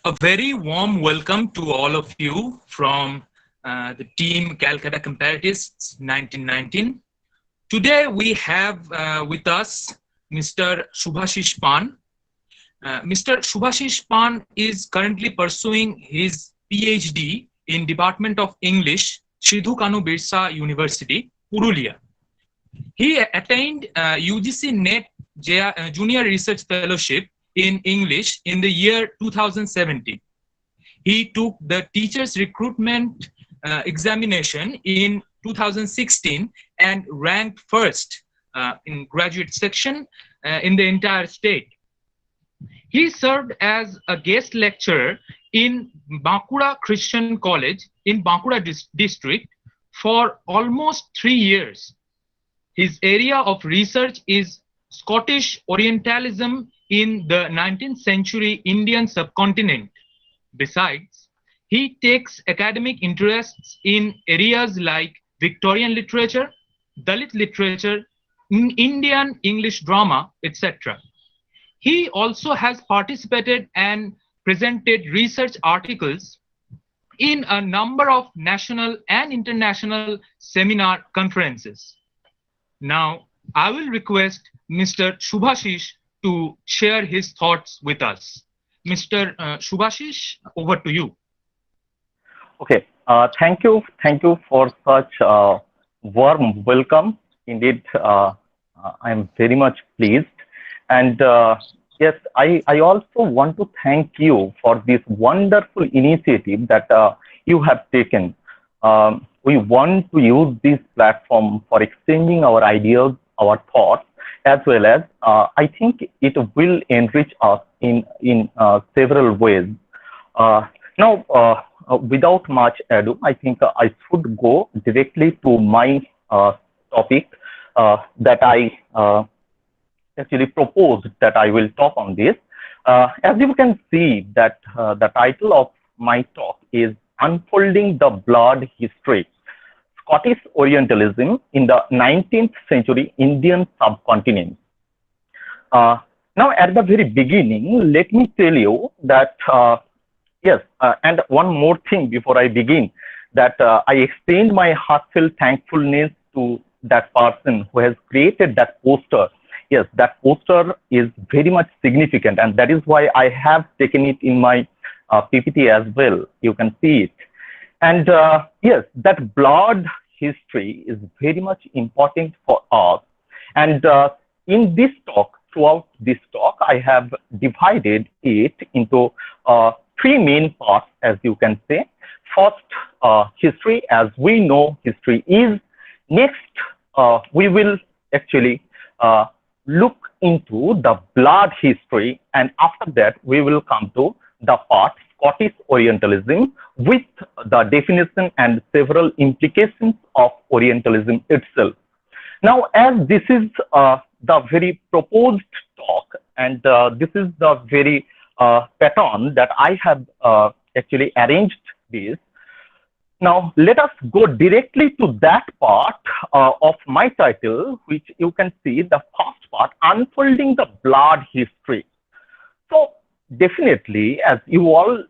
A very warm welcome to all of you from the team Calcutta Comparatists 1919. Today we have with us Mr. Subhasis Pan. Mr. Subhasis Pan is currently pursuing his Ph.D. in Department of English, Sidho-Kanho-Birsa University, Purulia. He attained UGC NET Junior Research Fellowship in English in the year 2017. He took the teachers recruitment examination in 2016 and ranked first in graduate section in the entire state. He served as a guest lecturer in Bankura Christian College in Bankura district for almost 3 years. His area of research is Scottish Orientalism in the 19th century Indian subcontinent. Besides, he takes academic interests in areas like Victorian literature, Dalit literature, Indian English drama, etc. He also has participated and presented research articles in a number of national and international seminar conferences. Now, I will request Mr. Subhasis to share his thoughts with us. Mr. Subhasis, over to you. Okay, thank you for such a warm welcome. Indeed, I am very much pleased. And yes, I also want to thank you for this wonderful initiative that you have taken. We want to use this platform for exchanging our ideas, our thoughts, as well as I think it will enrich us in several ways. Now, without much ado, I think I should go directly to my topic that I actually proposed that I will talk on this. As you can see, that the title of my talk is Unfolding the Blood History, Scottish Orientalism in the 19th Century Indian Subcontinent. Now, at the very beginning, let me tell you that, yes, and one more thing before I begin, that I extend my heartfelt thankfulness to that person who has created that poster. Yes, that poster is very much significant, and that is why I have taken it in my PPT as well. You can see it. And yes, that blood history is very much important for us. And in this talk, throughout this talk, I have divided it into 3 main parts, as you can say. First, history, as we know history is. Next, we will actually look into the blood history, and after that, we will come to the part Scottish Orientalism with the definition and several implications of Orientalism itself. Now, as this is the very proposed talk, and this is the very pattern that I have actually arranged this. Now, let us go directly to that part of my title, which you can see the first part, Unfolding the Blood History. So, definitely, as you all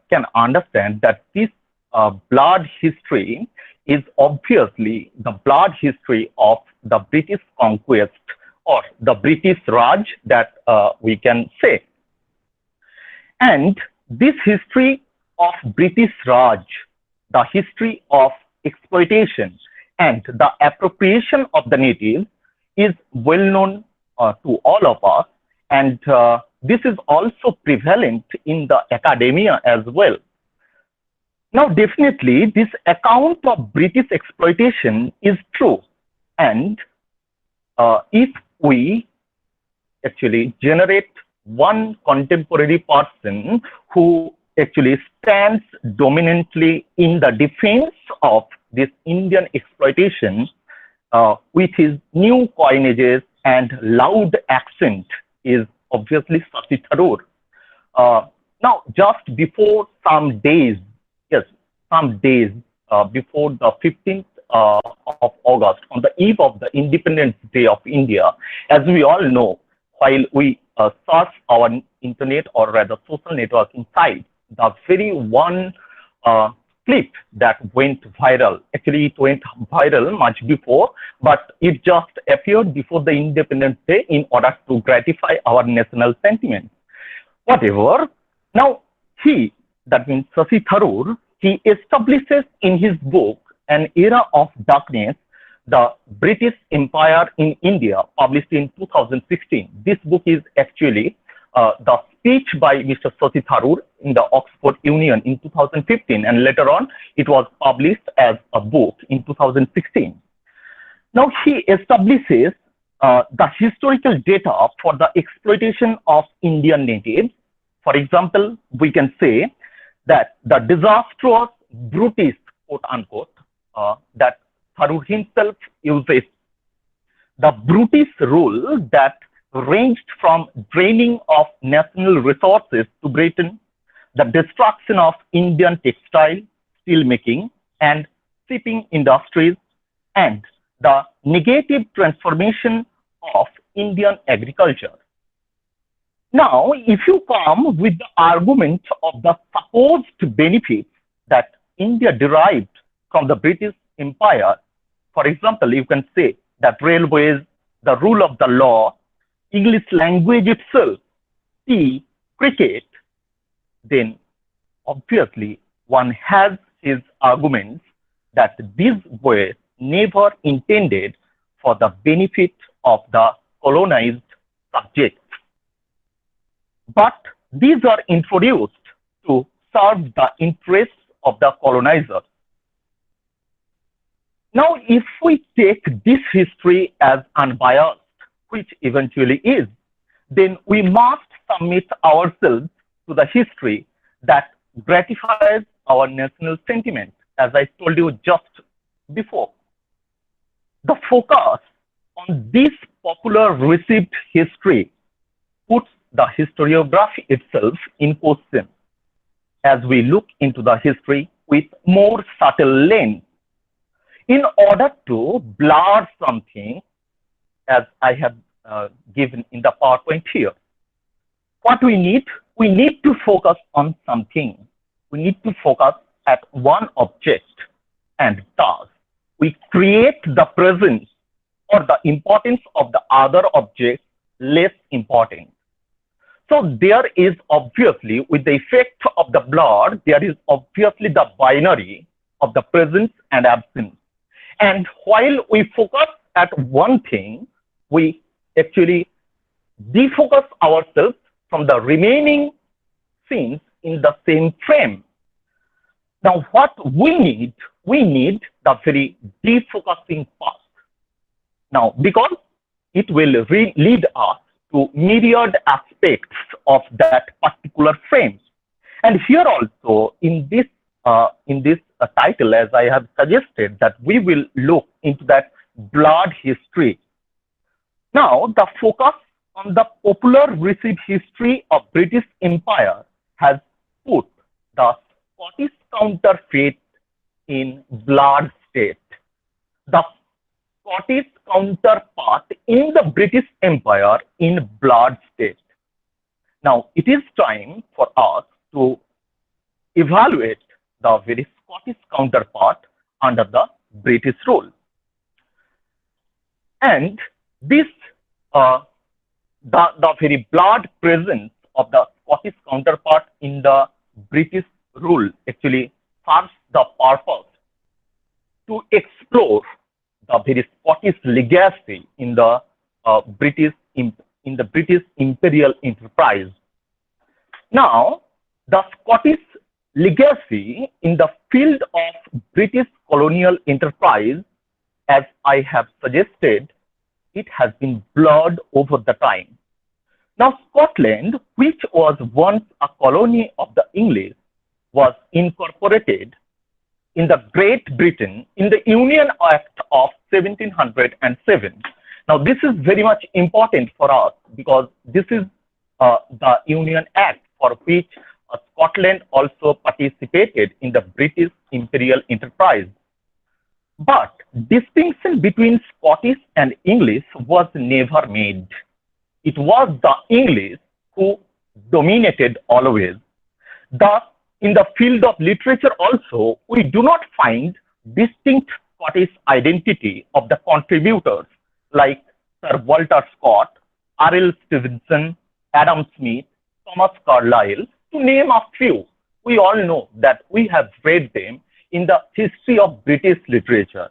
can understand, that this blood history is obviously the blood history of the British conquest or the British Raj, that we can say. And this history of British Raj, the history of exploitation and the appropriation of the natives, is well known to all of us, and this is also prevalent in the academia as well. Now, definitely, this account of British exploitation is true, and if we actually generate one contemporary person who actually stands dominantly in the defense of this Indian exploitation with his new coinages and loud accent, is obviously Shashi Tharoor. Now, just before some days, before the 15th of August, on the eve of the Independence Day of India, as we all know, while we search our internet or rather social networking site, the very one clip that went viral, actually it went viral much before, but it just appeared before the Independence Day in order to gratify our national sentiment. Whatever. Now, that means Shashi Tharoor, he establishes in his book An Era of Darkness, the British Empire in India, published in 2016. This book is actually the speech by Mr. Shashi Tharoor in the Oxford Union in 2015, and later on it was published as a book in 2016. Now he establishes the historical data for the exploitation of Indian natives. For example, we can say that the disastrous British, quote unquote, that Tharoor himself uses, the British rule that ranged from draining of national resources to Britain, the destruction of Indian textile, steelmaking, and shipping industries, and the negative transformation of Indian agriculture. Now, if you come with the argument of the supposed benefits that India derived from the British Empire, for example, you can say that railways, the rule of the law, English language itself, tea, cricket, then obviously one has his arguments that these were never intended for the benefit of the colonized subjects. But these are introduced to serve the interests of the colonizer. Now, if we take this history as unbiased, which eventually is, then we must submit ourselves to the history that gratifies our national sentiment, as I told you just before. The focus on this popular received history puts the historiography itself in question as we look into the history with more subtle lens. In order to blur something, as I have given in the PowerPoint here, what we need to focus on something. We need to focus at one object, and thus we create the presence or the importance of the other object less important. So there is obviously, with the effect of the blur, there is obviously the binary of the presence and absence. And while we focus at one thing, we actually defocus ourselves from the remaining scenes in the same frame. Now, what we need the very defocusing part. Now, because it will lead us to myriad aspects of that particular frame. And here also, in this title, as I have suggested, that we will look into that blurred history. Now, the focus on the popular received history of British Empire has put the Scottish counterfeit in blurred state. The Scottish counterpart in the British Empire in blurred state. Now, it is time for us to evaluate the very Scottish counterpart under the British rule. And this, the very blurred presence of the Scottish counterpart in the British rule actually serves the purpose to explore the very Scottish legacy in the British imperial enterprise. Now, the Scottish legacy in the field of British colonial enterprise, as I have suggested, it has been blurred over the time. Now, Scotland, which was once a colony of the English, was incorporated in the Great Britain in the Union Act of 1707. Now, this is very much important for us because this is the Union Act for which Scotland also participated in the British imperial enterprise. But distinction between Scottish and English was never made. it was the English who dominated always. Thus, in the field of literature also, we do not find distinct Scottish identity of the contributors like Sir Walter Scott, R.L. Stevenson, Adam Smith, Thomas Carlyle, to name a few. We all know that we have read them in the history of British literature.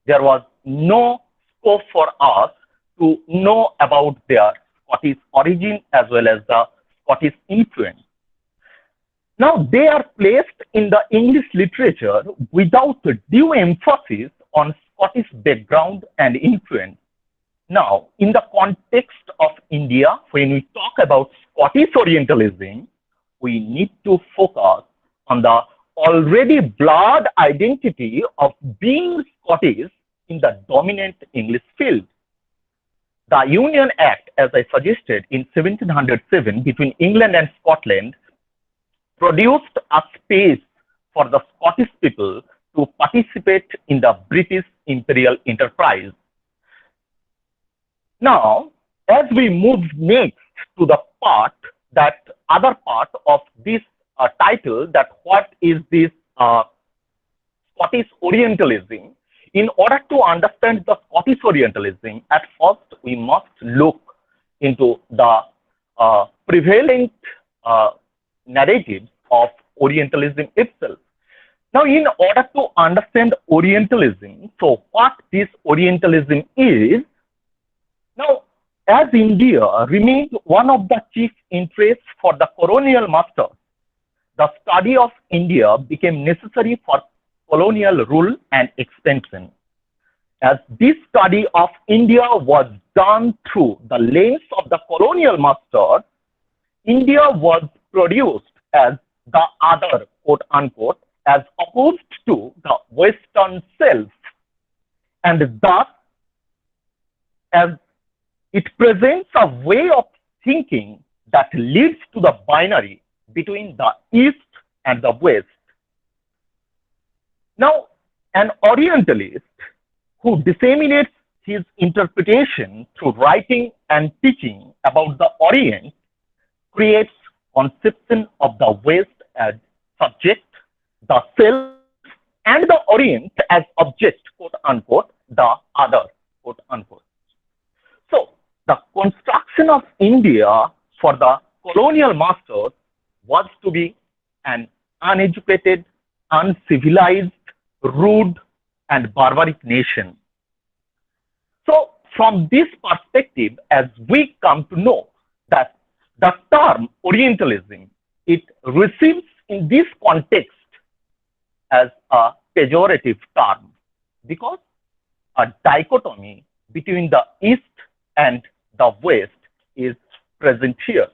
There was no scope for us to know about their Scottish origin as well as the Scottish influence. Now, they are placed in the English literature without due emphasis on Scottish background and influence. Now, in the context of India, when we talk about Scottish Orientalism, we need to focus on the already blurred identity of being Scottish in the dominant English field. The Union Act, as I suggested, in 1707 between England and Scotland, produced a space for the Scottish people to participate in the British imperial enterprise. Now, as we move next to the other part of this title, that what is this Scottish Orientalism, in order to understand the Scottish Orientalism, at first we must look into the prevalent narratives of Orientalism itself. Now, in order to understand Orientalism, so what this Orientalism is, now, as India remained one of the chief interests for the colonial masters, the study of India became necessary for colonial rule and expansion. As this study of India was done through the lens of the colonial master, India was produced as the other, quote unquote, as opposed to the Western self. And thus, as it presents a way of thinking that leads to the binary between the East and the West. Now, an Orientalist who disseminates his interpretation through writing and teaching about the Orient creates conception of the West as subject, the self, and the Orient as object, quote unquote, the other, quote unquote. So, the construction of India for the colonial masters was to be an uneducated, uncivilized, rude, and barbaric nation. So, from this perspective, as we come to know that the term Orientalism, it receives in this context as a pejorative term, because a dichotomy between the East and the West is present here.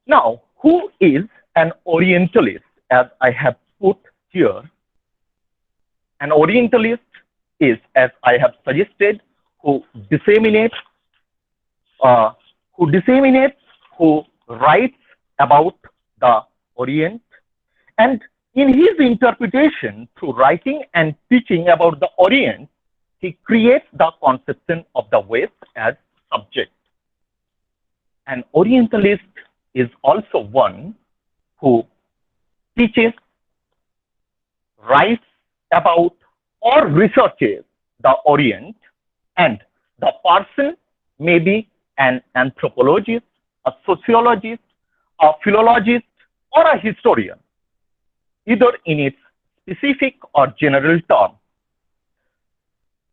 Now, who is an Orientalist? As I have put here, an Orientalist is, as I have suggested, who disseminates, who writes about the Orient, and in his interpretation through writing and teaching about the Orient, he creates the conception of the West as subject. An Orientalist is also one who teaches, writes about, or researches the Orient, and the person may be an anthropologist, a sociologist, a philologist, or a historian, either in its specific or general term.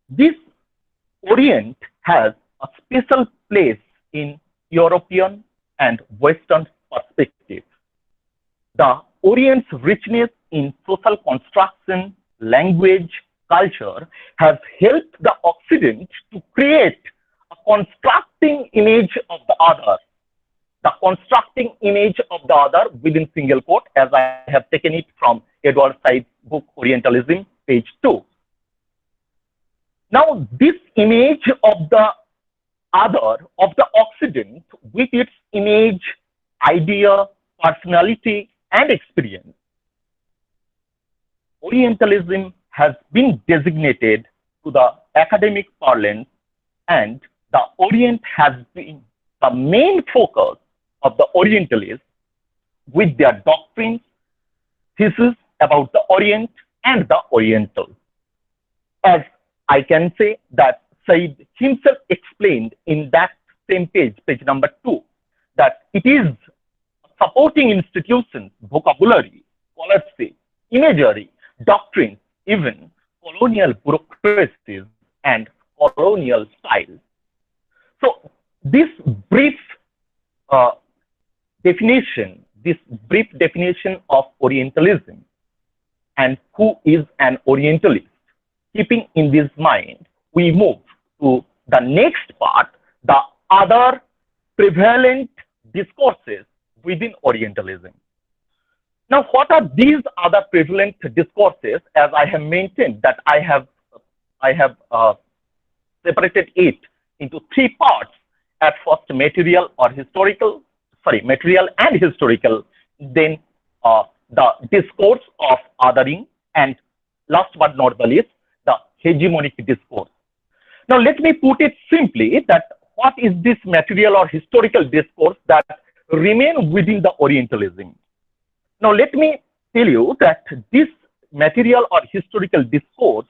This Orient has a special place in European and Western perspective. The Orient's richness in social construction, language, culture has helped the Occident to create a constructing image of the other. The constructing image of the other within single quote, as I have taken it from Edward Said's book Orientalism, page 2. Now, this image of the other, of the Occident, with its image, idea, personality, and experience, Orientalism has been designated to the academic parlance and the Orient has been the main focus of the Orientalists with their doctrines, thesis about the Orient and the Oriental. As I can say that Said himself explained in that same page, page number 2, that it is supporting institutions, vocabulary, scholarship, imagery, doctrines, even colonial bureaucracies and colonial style. So this brief definition of Orientalism and who is an Orientalist, keeping in this mind, we move to the next part, the other prevalent discourses within Orientalism. Now, what are these other prevalent discourses? As I have maintained that I have separated it into 3 parts. At first, material and historical, then the discourse of othering, and last but not the least, the hegemonic discourse. Now, let me put it simply that what is this material or historical discourse that remain within the Orientalism? Now, let me tell you that this material or historical discourse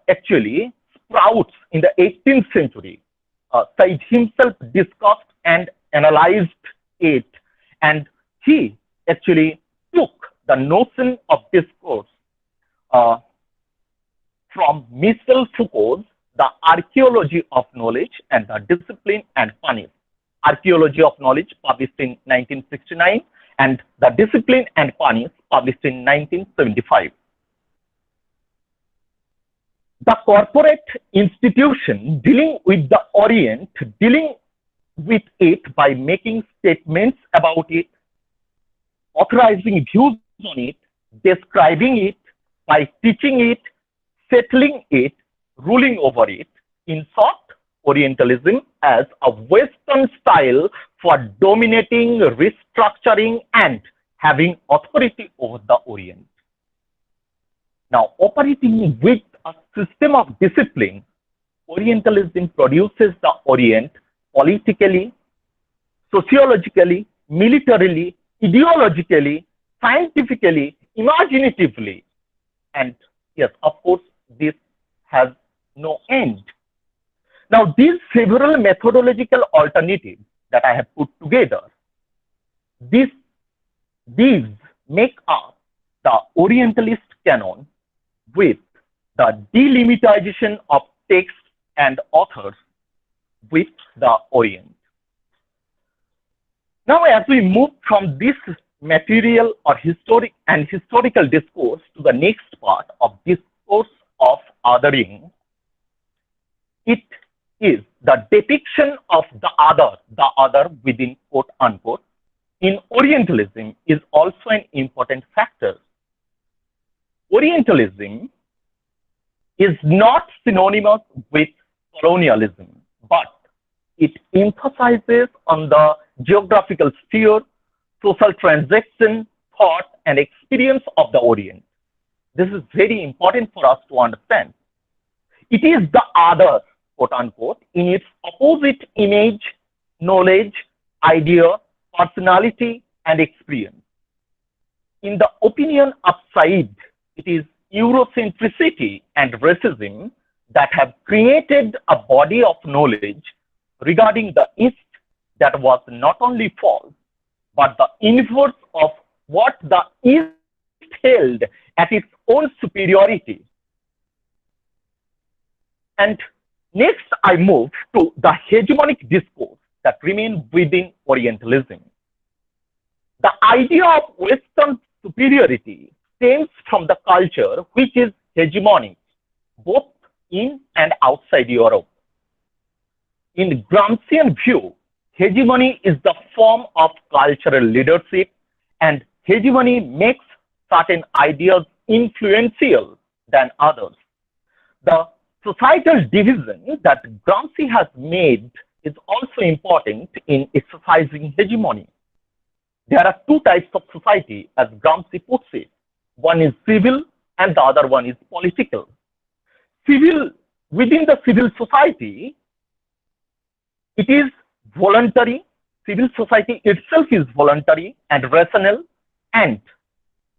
actually sprouts in the 18th century. Said himself discussed and analyzed it, and he actually took the notion of discourse from Michel Foucault's The Archaeology of Knowledge and the Discipline and Punish. Archaeology of Knowledge, published in 1969, and The Discipline and Punish, published in 1975. The corporate institution dealing with the Orient, dealing with it by making statements about it, authorizing views on it, describing it, by teaching it, settling it, ruling over it. In short, Orientalism as a Western style for dominating, restructuring, and having authority over the Orient. Now, operating with a system of discipline, Orientalism produces the Orient politically, sociologically, militarily, ideologically, scientifically, imaginatively. And yes, of course, this has no end. Now, these several methodological alternatives that I have put together, these make up the Orientalist canon with the delimitation of text and authors with the Orient. Now, as we move from this material or historical discourse to the next part of discourse of othering, it is the depiction of the other within quote unquote, in Orientalism is also an important factor. Orientalism is not synonymous with colonialism, but it emphasizes on the geographical sphere, social transaction, thought, and experience of the Orient. This is very important for us to understand. It is the other, quote unquote, in its opposite image, knowledge, idea, personality, and experience. In the opinion of Said, it is Eurocentricity and racism that have created a body of knowledge regarding the East that was not only false, but the inverse of what the East held at its own superiority. And next, I move to the hegemonic discourse that remains within Orientalism. The idea of Western superiority stems from the culture which is hegemonic, both in and outside Europe. In Gramscian view, hegemony is the form of cultural leadership, and hegemony makes certain ideas influential than others. The societal division that Gramsci has made is also important in exercising hegemony. There are 2 types of society, as Gramsci puts it. One is civil and the other one is political. Civil within the civil society, it is voluntary. Civil society itself is voluntary and rational, and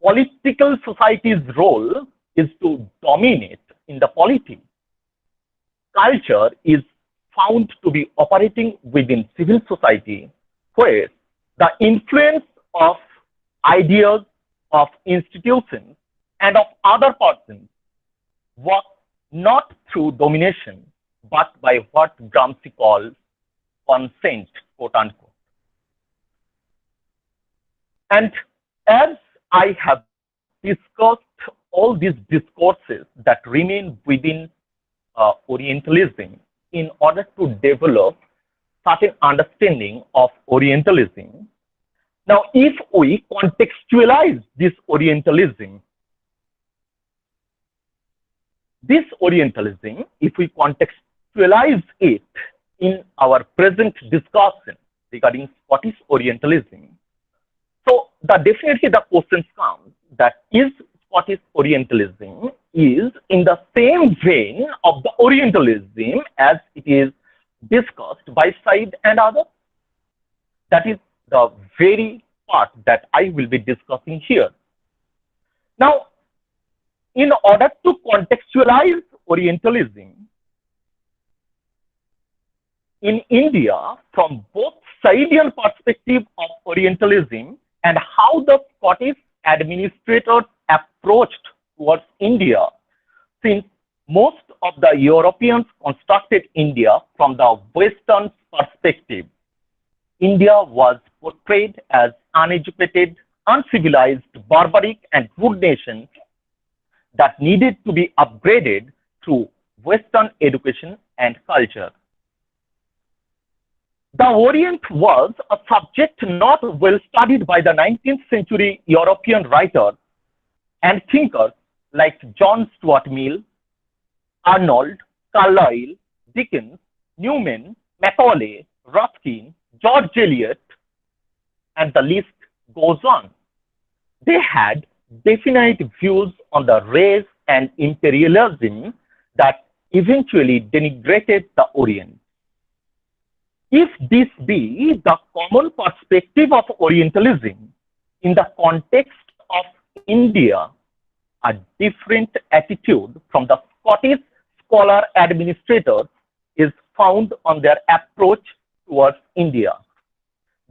political society's role is to dominate in the polity. Culture is found to be operating within civil society, where the influence of ideas, of institutions, and of other persons work not through domination, but by what Gramsci calls consent, quote unquote. And as I have discussed all these discourses that remain within Orientalism in order to develop certain understanding of Orientalism. Now, if we contextualize this Orientalism, if we contextualize it in our present discussion regarding Scottish Orientalism, so definitely the questions come that is Scottish Orientalism is in the same vein of the Orientalism as it is discussed by Said and others. That is the very part that I will be discussing here. Now, in order to contextualize Orientalism in India from both Saidian perspective of Orientalism and how the Scottish administrators approached towards India, since most of the Europeans constructed India from the Western perspective, India was portrayed as uneducated, uncivilized, barbaric, and rude nation that needed to be upgraded through Western education and culture. The Orient was a subject not well studied by the 19th century European writers and thinkers like John Stuart Mill, Arnold, Carlyle, Dickens, Newman, Macaulay, Ruskin, George Eliot, and the list goes on. They had definite views on the race and imperialism that eventually denigrated the Orient. If this be the common perspective of Orientalism in the context of India, a different attitude from the Scottish scholar administrators is found on their approach towards India.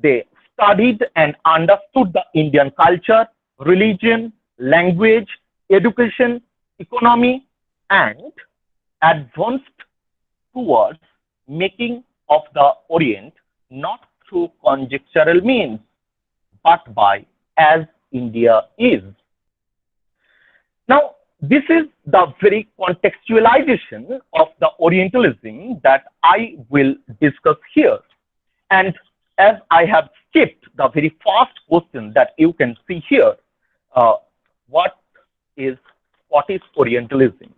They studied and understood the Indian culture, religion, language, education, economy, and advanced towards making of the Orient not through conjectural means, but by as India is. Now, this is the very contextualization of the Orientalism that I will discuss here. And as I have skipped the very first question that you can see here, what is Scottish Orientalism?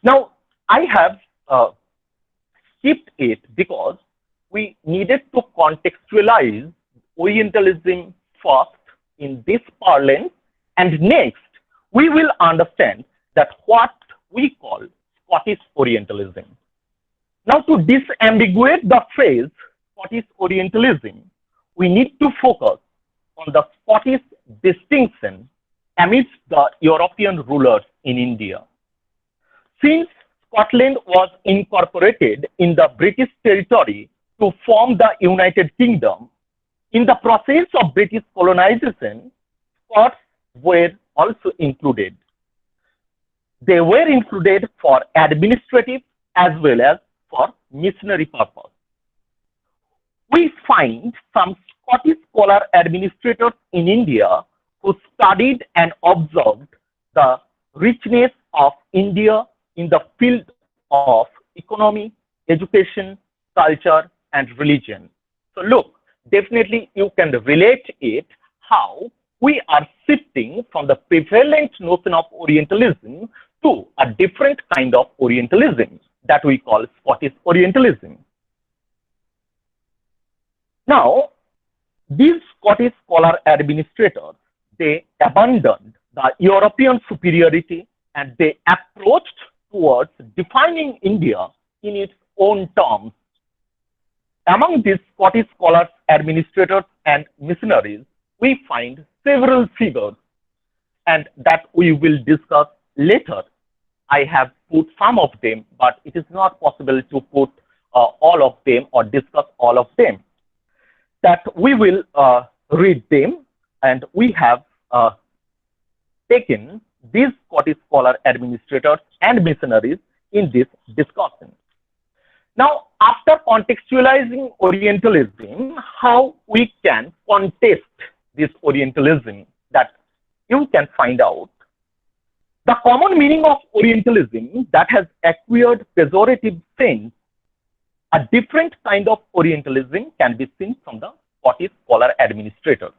Now, I have skipped it because we needed to contextualize Orientalism first in this parlance, and next we will understand that what we call Scottish Orientalism. Now, to disambiguate the phrase Scottish Orientalism, we need to focus on the Scottish distinction amidst the European rulers in India. Since Scotland was incorporated in the British territory to form the United Kingdom, in the process of British colonization, Scots were also included. They were included for administrative as well as for missionary purpose. We find some Scottish scholar administrators in India who studied and observed the richness of India in the field of economy, education, culture, and religion. So look, definitely you can relate it how we are shifting from the prevalent notion of Orientalism to a different kind of Orientalism that we call Scottish Orientalism. Now, these Scottish scholar administrators, they abandoned the European superiority and they approached towards defining India in its own terms. Among these Scottish scholars, administrators, and missionaries, we find several figures, and that we will discuss later. I have put some of them, but it is not possible to put all of them or discuss all of them. That we will read them, and we have taken these Scottish scholar administrators and missionaries in this discussion. Now, after contextualizing Orientalism, how we can contest this Orientalism, that you can find out. The common meaning of Orientalism that has acquired pejorative sense, a different kind of Orientalism can be seen from the Scottish scholar administrators.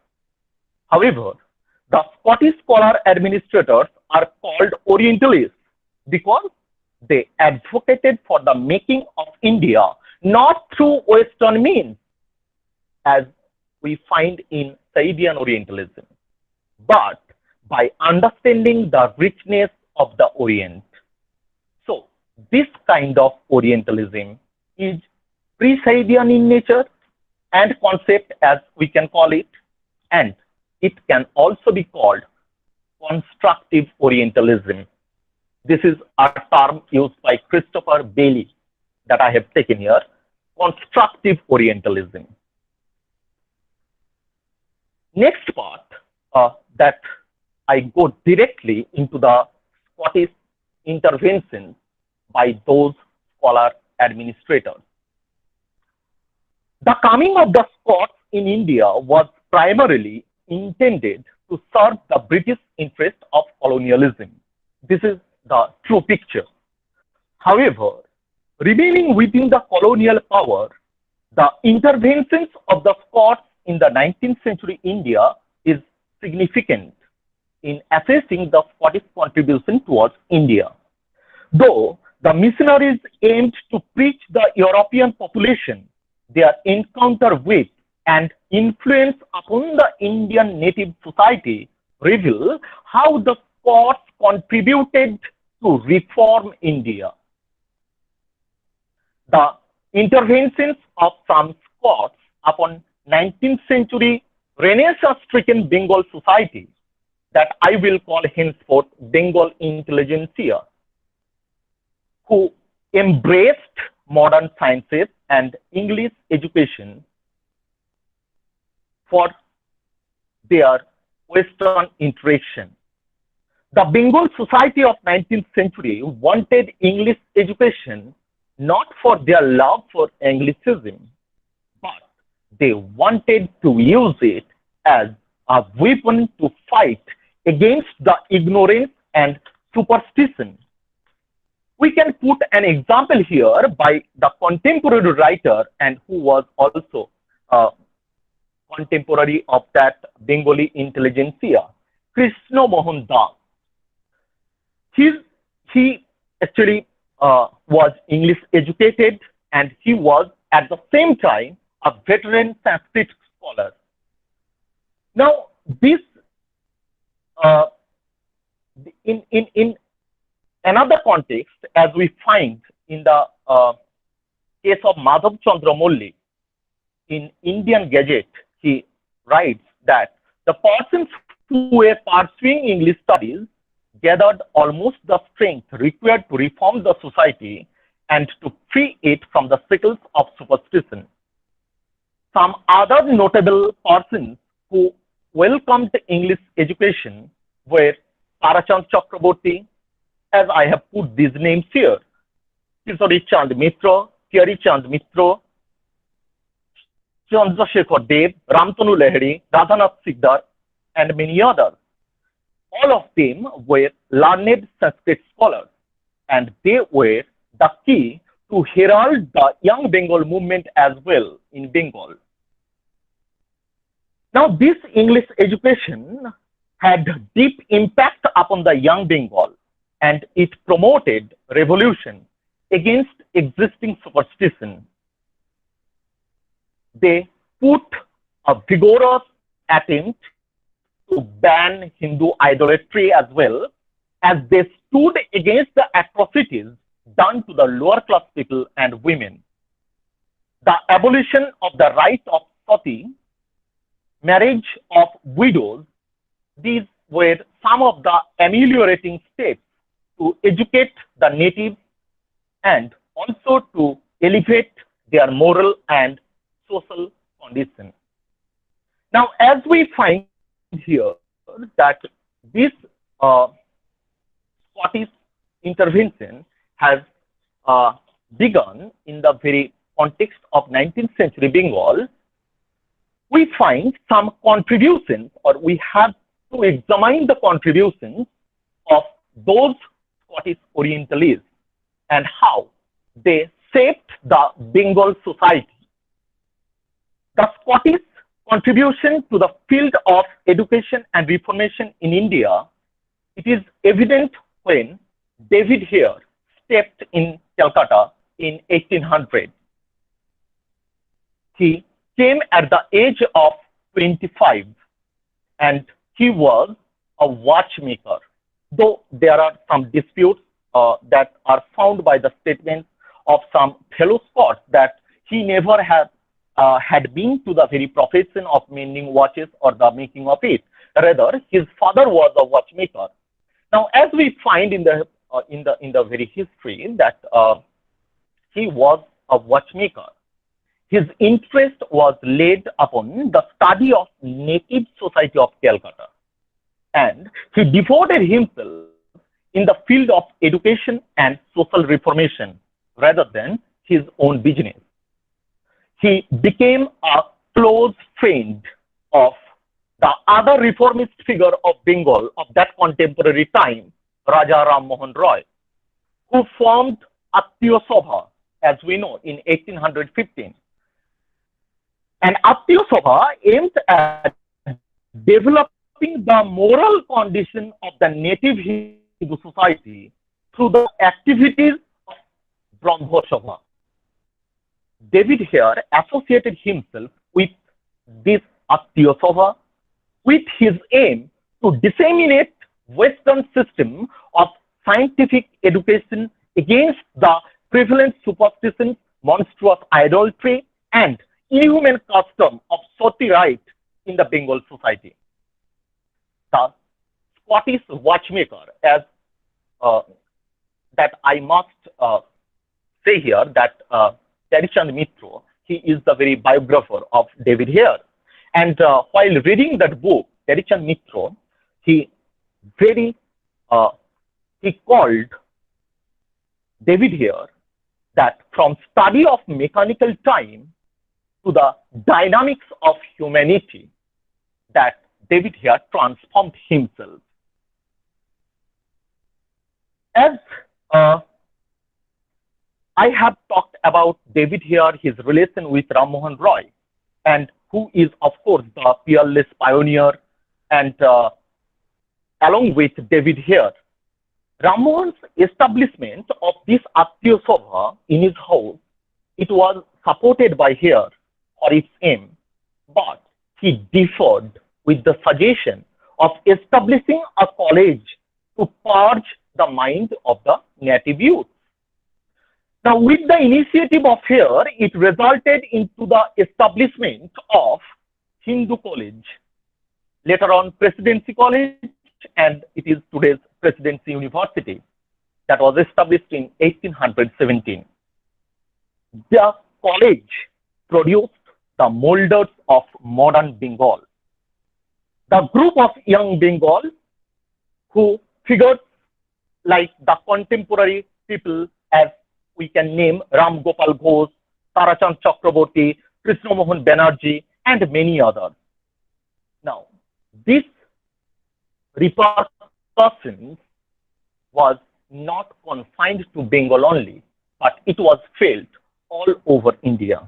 However, the Scottish scholar administrators are called Orientalists because they advocated for the making of India not through Western means, as we find in Saidian Orientalism, but by understanding the richness of the Orient. So, this kind of Orientalism is pre-Saidian in nature and concept, as we can call it, and it can also be called constructive Orientalism. This is a term used by Christopher Bailey that I have taken here, constructive Orientalism. Next part, that I go directly into the Scottish intervention by those scholar administrators. The coming of the Scots in India was primarily intended to serve the British interest of colonialism. This is the true picture. However, remaining within the colonial power, the interventions of the Scots in the 19th century India is significant in assessing the Scottish contribution towards India. Though the missionaries aimed to preach the European population, their encounter with and influence upon the Indian native society reveal how the Scots contributed to reform India. The interventions of some Scots upon 19th century Renaissance-stricken Bengal society, that I will call henceforth Bengal intelligentsia, who embraced modern sciences and English education for their Western interaction. The Bengal society of 19th century wanted English education not for their love for Anglicism, but they wanted to use it as a weapon to fight against the ignorance and superstition. We can put an example here by the contemporary writer and who was also contemporary of that Bengali intelligentsia, Krishna Mohan Das. He actually was English educated, and he was at the same time a veteran Sanskrit scholar. Now, this in another context, as we find in the case of Madhav Chandra Molli, in Indian Gazette, he writes that the persons who were pursuing English studies gathered almost the strength required to reform the society and to free it from the sickles of superstition. Some other notable persons who welcomed English education were Tarachand Chakraborty, as I have put these names here, Kishori Chand Mitra, Thierry Chand Mitra, Chandrasekhar Dev, Ramtanu Lahiri, Radhanath Sikdar, and many others. All of them were learned Sanskrit scholars, and they were the key to herald the Young Bengal movement as well in Bengal. Now, this English education had deep impact upon the Young Bengal, and it promoted revolution against existing superstition. They put a vigorous attempt to ban Hindu idolatry as well, as they stood against the atrocities done to the lower class people and women. The abolition of the right of sati, marriage of widows, these were some of the ameliorating steps to educate the natives and also to elevate their moral and social condition. Now, as we find here that this Scottish intervention has begun in the very context of 19th century Bengal, we find some contributions, or we have to examine the contributions of those Scottish Orientalists and how they shaped the Bengal society. The Scottish contribution to the field of education and reformation in India, it is evident when David Hare stepped in Calcutta in 1800. He came at the age of 25 and he was a watchmaker. Though there are some disputes that are found by the statements of some fellow Scots that he never had been to the very profession of mending watches or the making of it. Rather, his father was a watchmaker. Now, as we find in the very history that he was a watchmaker, his interest was laid upon the study of native society of Calcutta, and he devoted himself in the field of education and social reformation rather than his own business. He became a close friend of the other reformist figure of Bengal of that contemporary time, Raja Ram Mohan Roy, who formed Attiyo Sabha, as we know, in 1815. And Attiyo Sabha aimed at developing the moral condition of the native Hindu society through the activities of Brahmo Sabha. David Hare associated himself with this Attiyo Sabha with his aim to disseminate Western system of scientific education against the prevalent superstitions, monstrous idolatry, and inhuman custom of sati right in the Bengal society. The Scottish watchmaker, as that I must say here that Terry Chand Mitra, he is the very biographer of David Hare. And while reading that book, Terry Chand Mitra, he called David Hare that from study of mechanical time to the dynamics of humanity, that David Hare transformed himself. As I have talked about David Hare, his relation with Ram Mohan Roy, and who is, of course, the peerless pioneer, and along with David Hare, Ram Mohan's establishment of this Attiyo Sabha in his house, it was supported by Hare for its aim, but he differed with the suggestion of establishing a college to purge the mind of the native youth. Now, with the initiative of Hare, it resulted into the establishment of Hindu College, later on Presidency College, and it is today's Presidency University, that was established in 1817. The college produced the molders of modern Bengal. The group of young Bengal who figured like the contemporary people, as we can name Ram Gopal Ghosh, Tarachand Chakraborty, Krishna Mohan Banerjee, and many others. Now, this repercussion was not confined to Bengal only, but it was felt all over India.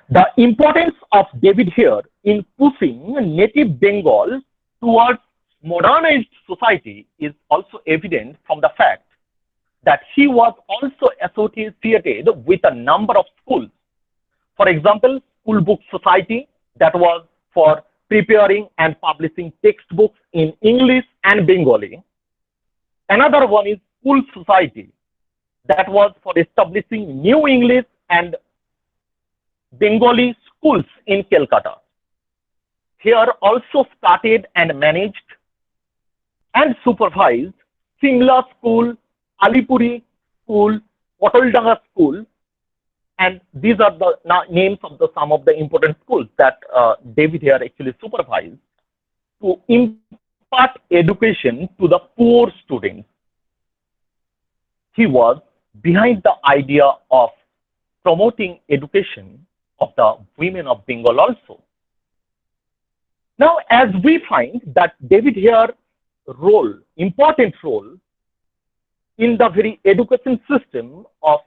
The importance of David Hare in pushing native Bengal towards modernized society is also evident from the fact that he was also associated with a number of schools. For example, School Book Society, that was for preparing and publishing textbooks in English and Bengali. Another one is School Society, that was for establishing new English and Bengali schools in Calcutta. Here also started and managed and supervised Simla School, Alipuri School, Potoldanga School, and these are the names of some of the important schools that David here actually supervised to impart education to the poor students. He was behind the idea of promoting education of the women of Bengal also. Now, as we find that David here important role in the very education system of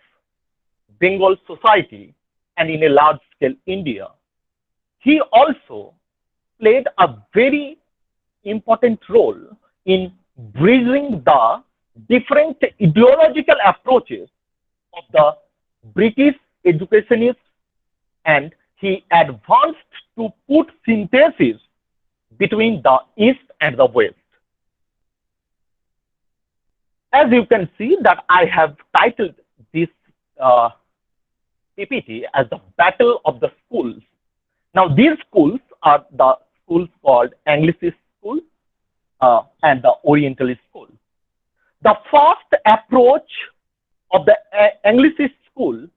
Bengal society and in a large scale India, he also played a very important role in bridging the different ideological approaches of the British educationists, and he advanced to put synthesis between the East and the West. As you can see that I have titled this PPT as the Battle of the Schools. Now these schools are the schools called Anglicist School and the Orientalist School. The first approach of the Anglicist School,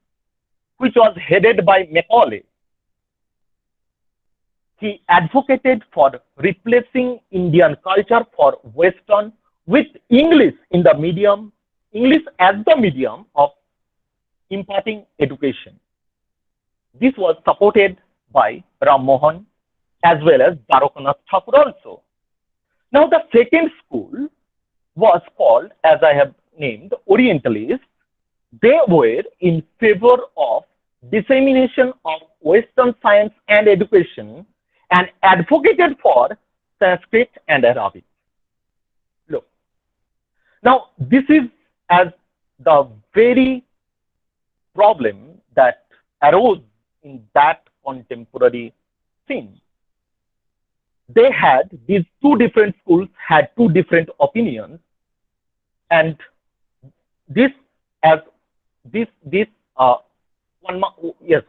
which was headed by Macaulay, he advocated for replacing Indian culture for Western with English in the medium, English as the medium of imparting education. This was supported by Ram Mohan as well as Dwarkanath Thakur also. Now the second school was called, as I have named, Orientalists. They were in favor of dissemination of Western science and education and advocated for Sanskrit and Arabic. Look, now this is as the very problem that arose in that contemporary scene. They had, these two different schools had two different opinions, and this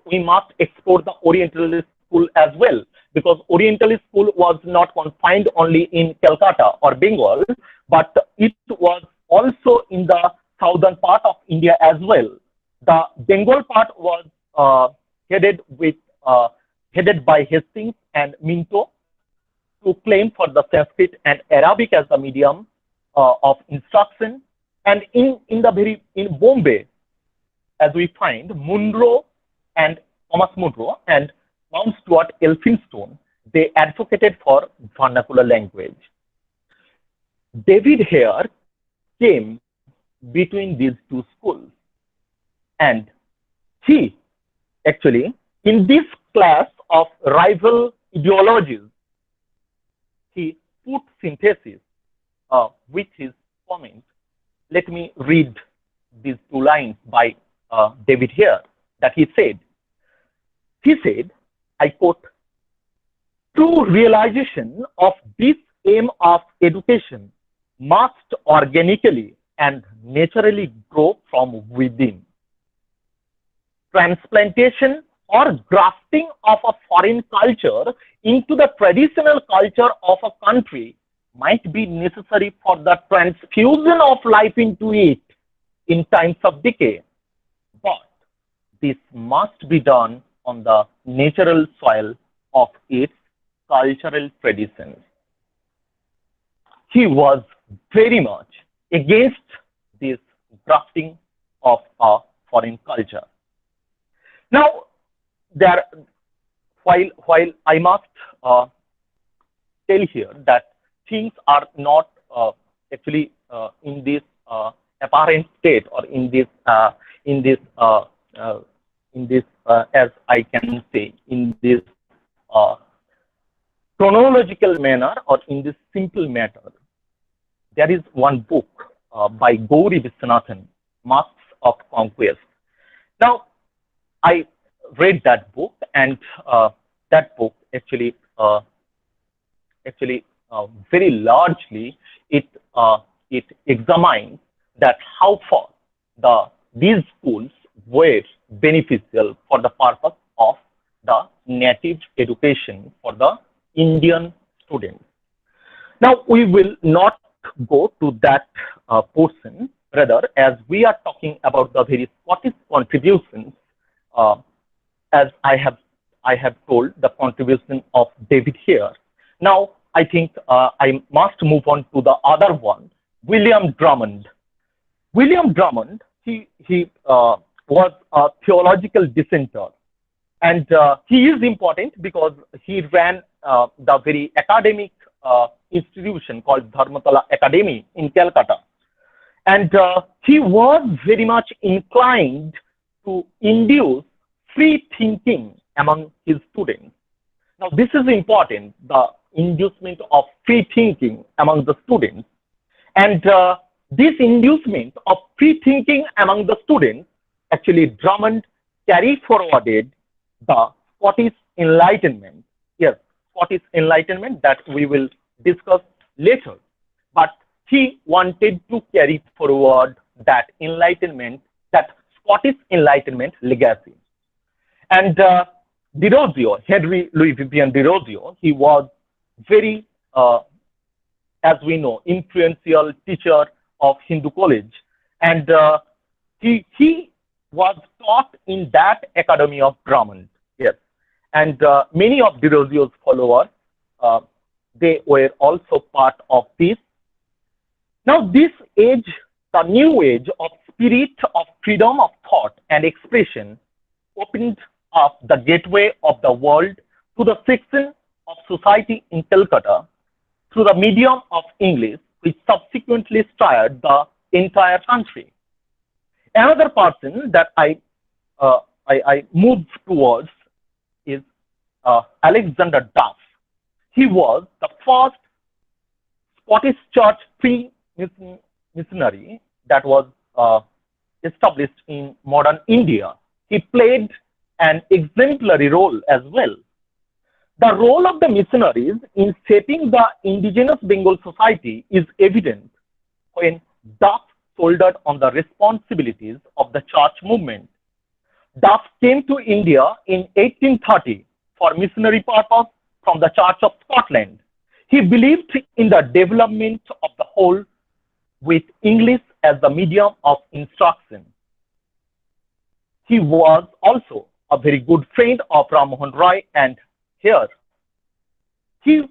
we must explore the Orientalist school as well, because Orientalist school was not confined only in Calcutta or Bengal, but it was also in the southern part of India as well. The Bengal part was headed by Hastings and Minto to claim for the Sanskrit and Arabic as the medium of instruction. And in Bombay, as we find, Thomas Munro and Mount Stuart Elphinstone, they advocated for vernacular language. David here came between these two schools, and he actually, in this class of rival ideologies, he put synthesis with his comment. Let me read these two lines by David here that he said. He said, I quote, "True realization of this aim of education must organically and naturally grow from within. Transplantation or grafting of a foreign culture into the traditional culture of a country might be necessary for the transfusion of life into it in times of decay, but this must be done on the natural soil of its cultural traditions." He was very much against this grafting of a foreign culture. Now, while I must tell here that things are not actually in this apparent state, or in this as I can say, in this chronological manner or in this simple matter. There is one book by Gauri Viswanathan, Masks of Conquest. Now, I read that book, and that book actually very largely it it examines that how far these schools were beneficial for the purpose of the native education for the Indian students. Now, we will not go to that portion, rather, as we are talking about the very Scottish contributions, uh, as I have told the contribution of David here. Now, I think I must move on to the other one, William Drummond. William Drummond, he was a theological dissenter, and he is important because he ran the very academic institution called Dharmatala Academy in Calcutta. And he was very much inclined to induce free thinking among his students. Now, this is important, the inducement of free thinking among the students. And this inducement of free thinking among the students, actually Drummond carried forwarded the Scottish Enlightenment. Yes, Scottish Enlightenment that we will discuss later. But he wanted to carry forward that Enlightenment, that Scottish Enlightenment legacy. And Derozio, Henry Louis Vivian Derozio, he was very, as we know, influential teacher of Hindu College. And he was taught in that academy of Drummond. Yes. And many of Derozio's followers, they were also part of this. Now, this age, the new age of spirit of freedom of thought and expression, opened up the gateway of the world to the section of society in Calcutta through the medium of English, which subsequently stirred the entire country. Another person that I moved towards is Alexander Duff. He was the first Scottish church free missionary that was established in modern India. He played an exemplary role as well. The role of the missionaries in shaping the indigenous Bengal society is evident when Duff shouldered on the responsibilities of the church movement. Duff came to India in 1830 for missionary purpose from the Church of Scotland. He believed in the development of the whole with English as the medium of instruction. He was also a very good friend of Ram Mohan Roy, and here he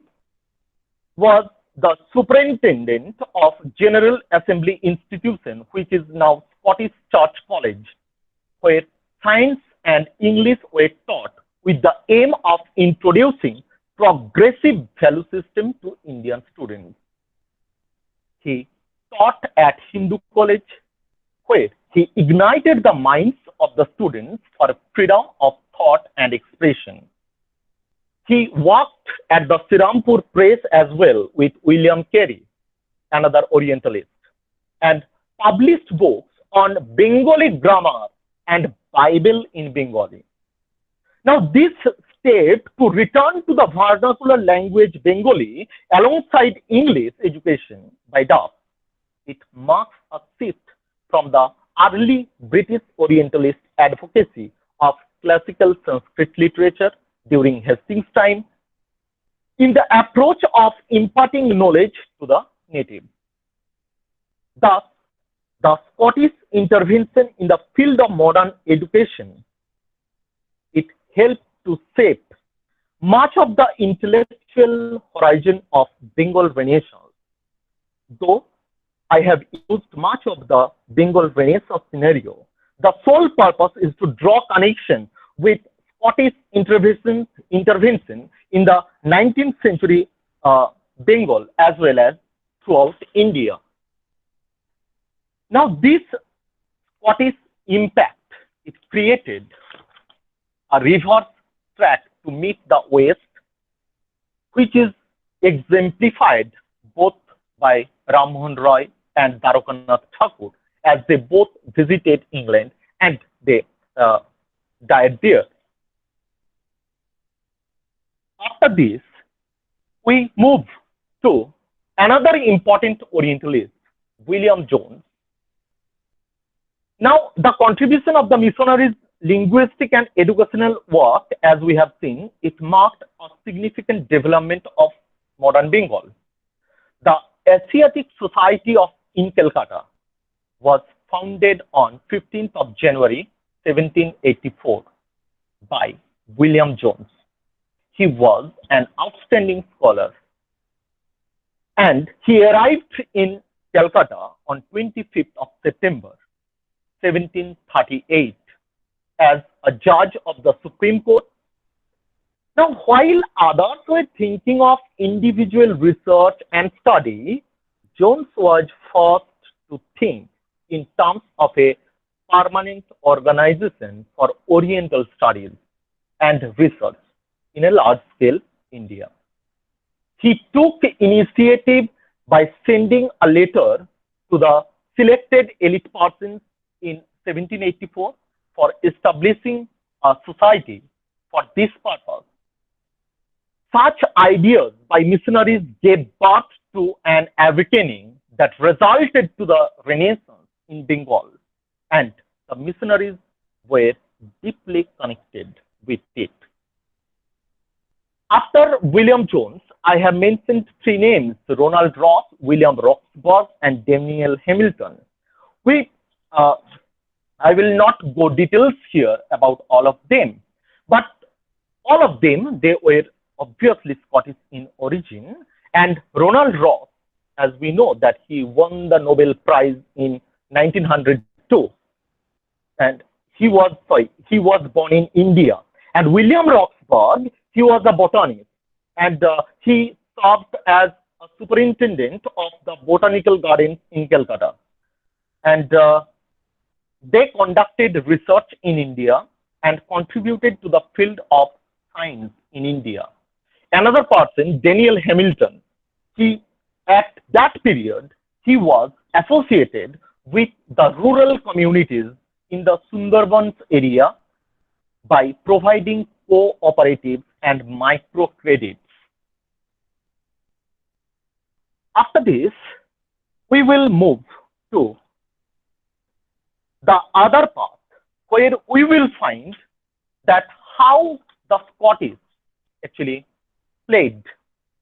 was the superintendent of General Assembly Institution, which is now Scottish Church College, where science and English were taught with the aim of introducing progressive value system to Indian students. He taught at Hindu College, where he ignited the minds of the students for freedom of thought and expression. He worked at the Sirampur Press as well with William Carey, another Orientalist, and published books on Bengali grammar and Bible in Bengali. Now, this step to return to the vernacular language Bengali alongside English education by Duff, it marks a shift from the early British Orientalist advocacy of classical Sanskrit literature during Hastings' time in the approach of imparting knowledge to the native. Thus, the Scottish intervention in the field of modern education, it helped to shape much of the intellectual horizon of Bengal Renaissance. Though I have used much of the Bengal Renaissance scenario, the sole purpose is to draw connection with Scottish intervention in the 19th century Bengal as well as throughout India. Now, this Scottish impact, it created a reverse track to meet the West, which is exemplified both by Ram Mohan Roy and Dwarkanath Thakur, as they both visited England and they died there. After this, we move to another important Orientalist, William Jones. Now, the contribution of the missionaries' linguistic and educational work, as we have seen, it marked a significant development of modern Bengal. The Asiatic Society in Calcutta was founded on 15th of January 1784 by William Jones. He was an outstanding scholar, and he arrived in Calcutta on 25th of September 1738 as a judge of the Supreme Court. Now, while others were thinking of individual research and study, Jones was forced to think in terms of a permanent organization for Oriental studies and research in a large-scale India. He took initiative by sending a letter to the selected elite persons in 1784 for establishing a society for this purpose. Such ideas by missionaries gave birth to an awakening that resulted to the Renaissance in Bengal, and the missionaries were deeply connected with it. After William Jones, I have mentioned three names: Ronald Ross, William Roxburgh, and Daniel Hamilton. I will not go details here about all of them, but all of them, they were obviously Scottish in origin. And Ronald Ross, as we know that he won the Nobel Prize in 1902, and he was born in India. And William Roxburgh, he was a botanist, and he served as a superintendent of the botanical gardens in Calcutta. And they conducted research in India and contributed to the field of science in India. Another person, Daniel Hamilton, at that period, he was associated with the rural communities in the Sundarbans area by providing cooperatives and microcredits. After this, we will move to the other part, where we will find that how the Scottish actually played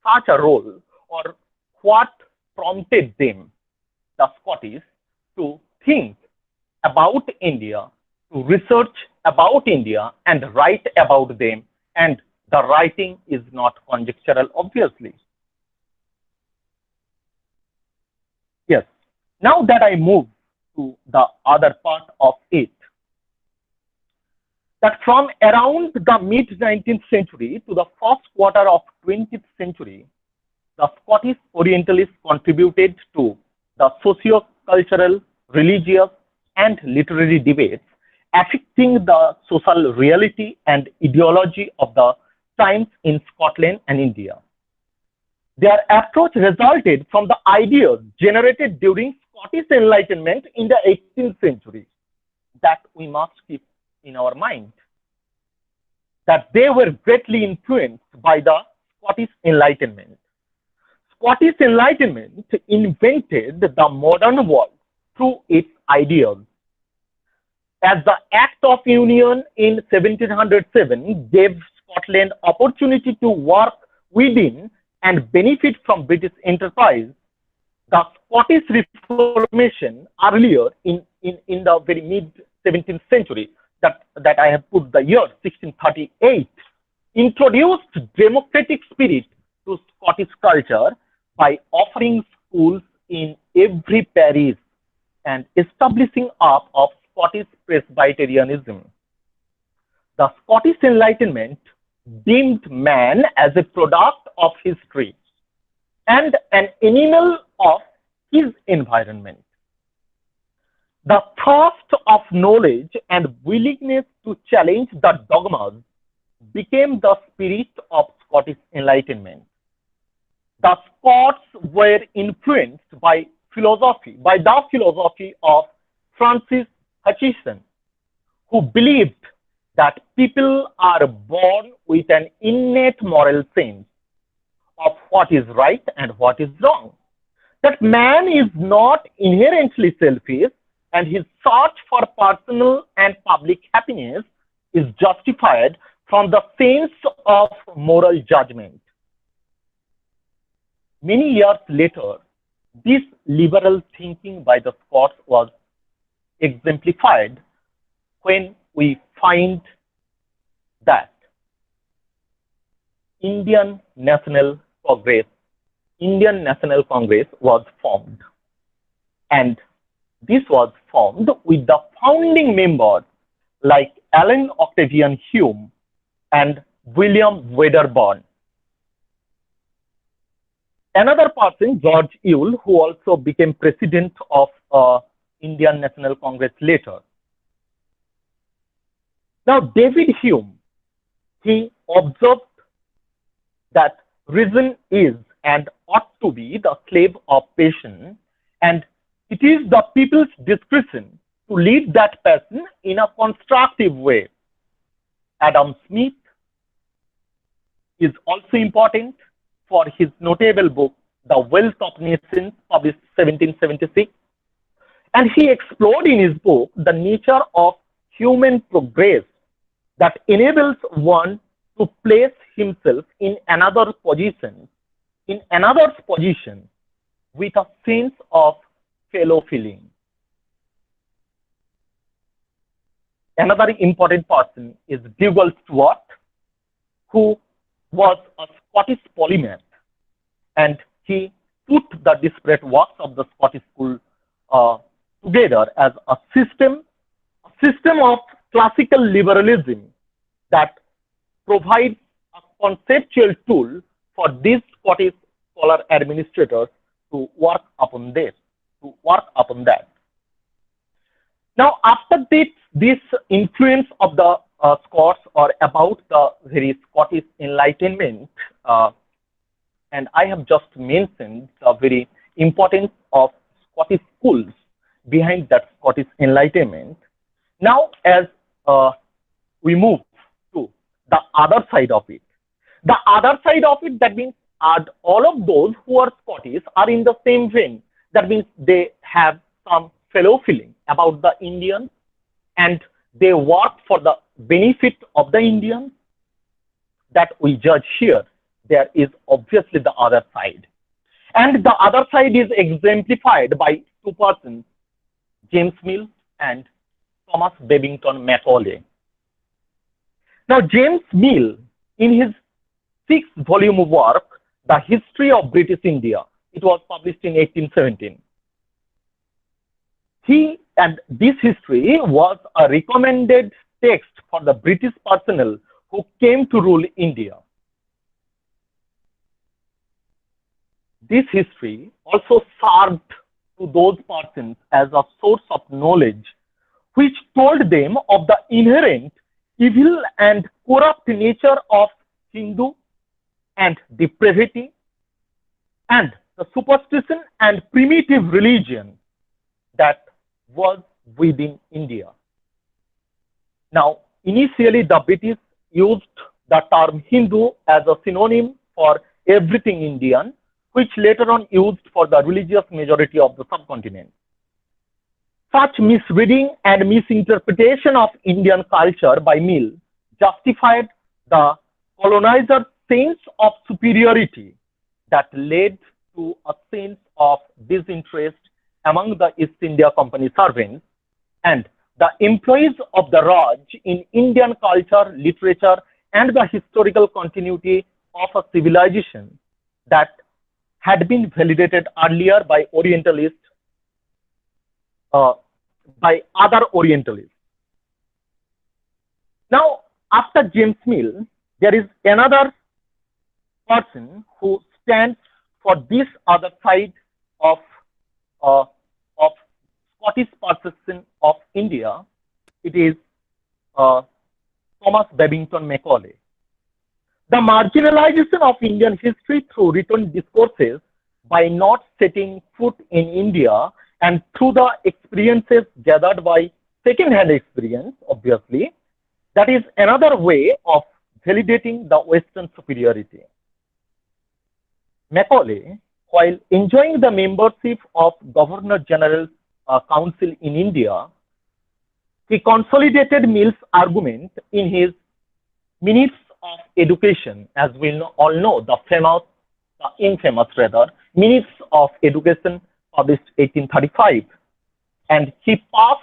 such a role, or what prompted them, the Scottish, to think about India, to research about India and write about them. And the writing is not conjectural, obviously. Yes, now that I move to the other part of it, that from around the mid-19th century to the first quarter of 20th century, the Scottish Orientalists contributed to the socio-cultural, religious, and literary debates affecting the social reality and ideology of the times in Scotland and India. Their approach resulted from the ideas generated during Scottish Enlightenment in the 18th century that we must keep in our mind, that they were greatly influenced by the Scottish Enlightenment. Scottish Enlightenment invented the modern world through its ideas. As the Act of Union in 1707 gave Scotland opportunity to work within and benefit from British enterprise, the Scottish Reformation earlier in the very mid-17th century, that I have put the year 1638, introduced democratic spirit to Scottish culture by offering schools in every parish and establishing up of Scottish Presbyterianism. The Scottish Enlightenment deemed man as a product of history and an animal of his environment. The thirst of knowledge and willingness to challenge the dogmas became the spirit of Scottish Enlightenment. The Scots were influenced by the philosophy of Francis Hutcheson, who believed that people are born with an innate moral sense of what is right and what is wrong. that man is not inherently selfish and his search for personal and public happiness is justified from the sense of moral judgment. Many years later, this liberal thinking by the Scots was exemplified when we find that Indian National Congress was formed, and this was formed with the founding members like Alan Octavian Hume and William Wedderburn. Another person, George Yule, who also became president of Indian National Congress later. Now, David Hume, he observed that reason is and ought to be the slave of passion, and it is the people's discretion to lead that person in a constructive way. Adam Smith is also important for his notable book, The Wealth of Nations, published 1776. And he explored in his book the nature of human progress that enables one to place himself in another's position with a sense of fellow feeling. Another important person is Dougal Stewart, who was a Scottish polymath, and he put the disparate works of the Scottish school together as a system of classical liberalism that provides a conceptual tool for these Scottish scholar administrators to work upon that. Now, after this influence of the Scots, or about the very Scottish Enlightenment, and I have just mentioned the very importance of Scottish schools behind that Scottish Enlightenment. Now, as we move to the other side of it, that means all of those who are Scottish are in the same vein. That means they have some fellow feeling about the Indians, and they work for the benefit of the Indians that we judge here. There is obviously the other side. And the other side is exemplified by two persons, James Mill and Thomas Babington Macaulay. Now, James Mill, in his 6-volume work, The History of British India, it was published in 1817. This history was a recommended text for the British personnel who came to rule India. This history also served to those persons as a source of knowledge, which told them of the inherent evil and corrupt nature of Hindu and depravity and the superstition and primitive religion that was within India. Now, initially the British used the term Hindu as a synonym for everything Indian, which later on used for the religious majority of the subcontinent. Such misreading and misinterpretation of Indian culture by Mill justified the colonizer's sense of superiority that led to a sense of disinterest among the East India Company servants and the employees of the Raj in Indian culture, literature, and the historical continuity of a civilization that had been validated earlier by Orientalists, by other Orientalists. Now, after James Mill, there is another person who stands for this other side of Scottish perception of India. It is Thomas Babington Macaulay. The marginalization of Indian history through written discourses by not setting foot in India and through the experiences gathered by second-hand experience, obviously, that is another way of validating the Western superiority. Macaulay while enjoying the membership of Governor General Council in India, he consolidated Mill's argument in his Minutes of Education, as we all know, the infamous Minutes of Education, published 1835. And he passed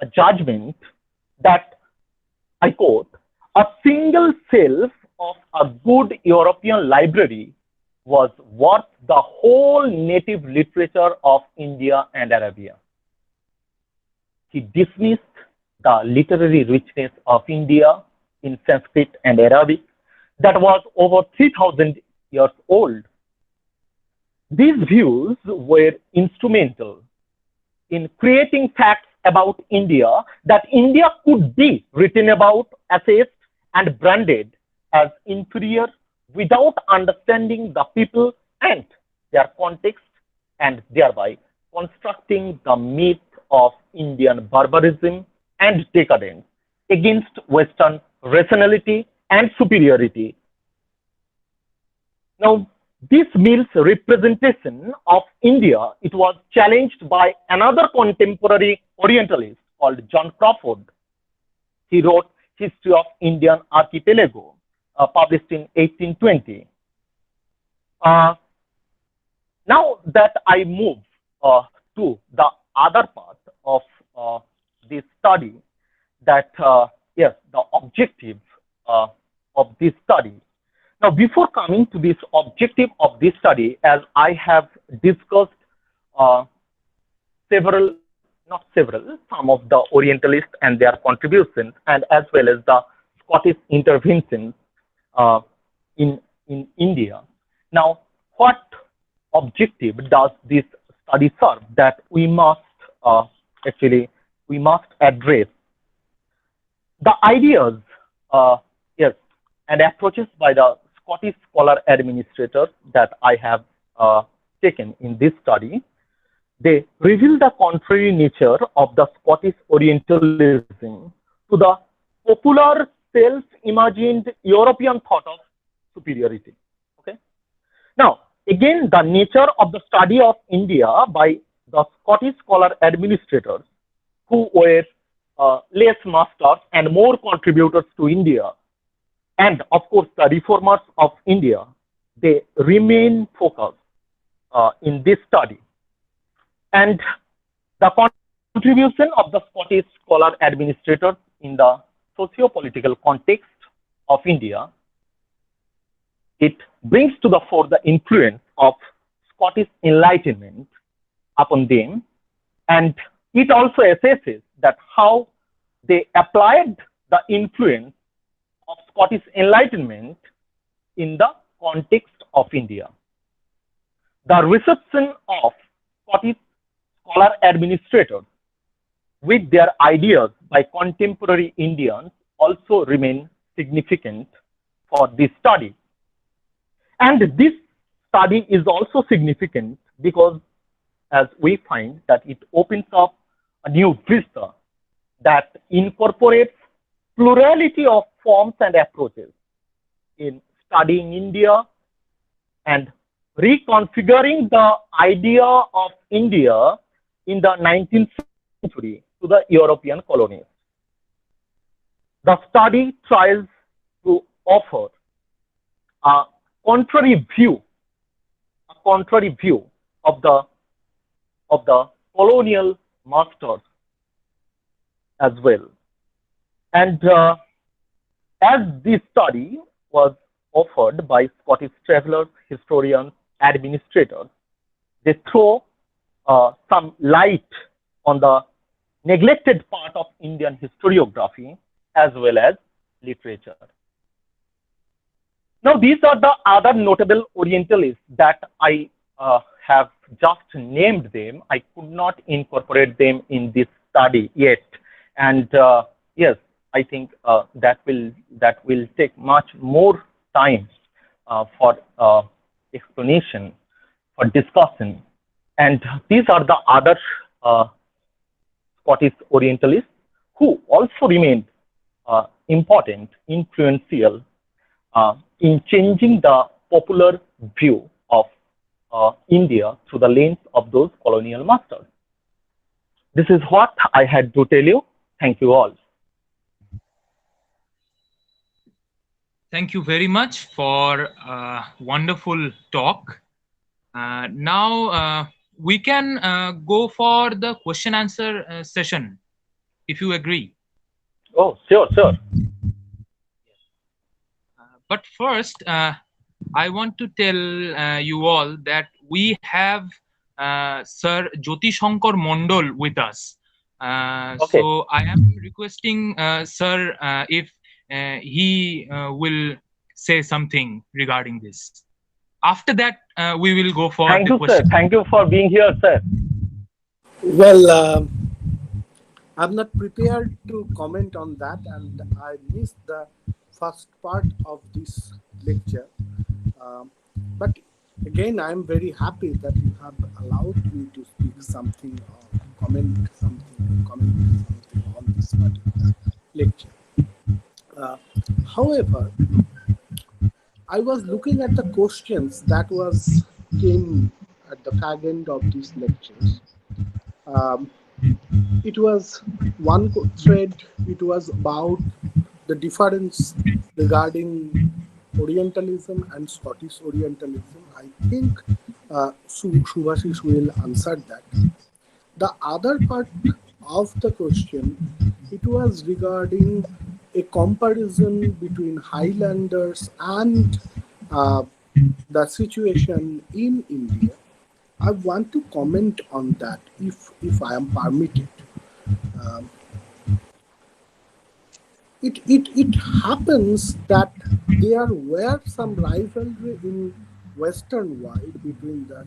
a judgment that, I quote, a single shelf of a good European library was worth the whole native literature of India and Arabia. He dismissed the literary richness of India in Sanskrit and Arabic that was over 3,000 years old. These views were instrumental in creating facts about India that India could be written about, assessed, and branded as inferior without understanding the people and their context, and thereby constructing the myth of Indian barbarism and decadence against Western rationality and superiority. Now, this Mill's representation of India, it was challenged by another contemporary Orientalist called John Crawford. He wrote History of Indian Archipelago, published in 1820. Now that I move to the other part of this study, that yes, the objective of this study. Now, before coming to this objective of this study, as I have discussed some of the Orientalists and their contributions, and as well as the Scottish interventions in India. Now, what objective does this study serve? That we must address the ideas, yes, and approaches by the Scottish scholar administrators that I have taken in this study. They reveal the contrary nature of the Scottish Orientalism to the popular self-imagined European thought of superiority. Okay. Now, again, the nature of the study of India by the Scottish scholar administrators, who were less masters and more contributors to India, and of course the reformers of India, they remain focused in this study. And the contribution of the Scottish scholar administrators in the socio-political context of India, it brings to the fore the influence of Scottish Enlightenment upon them, and it also assesses that how they applied the influence of Scottish Enlightenment in the context of India. The reception of Scottish scholar administrators with their ideas by contemporary Indians also remain significant for this study. And this study is also significant because, as we find, that it opens up a new vista that incorporates plurality of forms and approaches in studying India and reconfiguring the idea of India in the 19th century to the European colonies. The study tries to offer a contrary view of the colonial masters as well. And as this study was offered by Scottish travelers, historians, administrators, they throw some light on the neglected part of Indian historiography as well as literature. Now, these are the other notable Orientalists that I have just named them. I could not incorporate them in this study yet. And yes, I think that will take much more time for explanation, for discussion. And these are the other Scottish Orientalists who also remained important, influential in changing the popular view of India through the lens of those colonial masters. This is what I had to tell you. Thank you all. Thank you very much for a wonderful talk. Now we can go for the question answer session, if you agree. Oh, sure, sure. But first, I want to tell you all that we have Sir Jyoti Shankar Mondol with us. Okay. So I am requesting Sir if he will say something regarding this. After that, we will go for Thank the you, question. sir. Thank you for being here, sir. Well, I'm not prepared to comment on that, and I missed the first part of this lecture. But again, I'm very happy that you have allowed me to speak something or comment something on this particular lecture. However, I was looking at the questions that was came at the fag end of these lectures. Um, it was one thread. It was about the difference regarding Orientalism and Scottish Orientalism. I think Subhasis will answer that. The other part of the question, it was regarding a comparison between Highlanders and uh, the situation in India. I want to comment on that if I am permitted. Um, it happens that there were some rivalry in Western world between the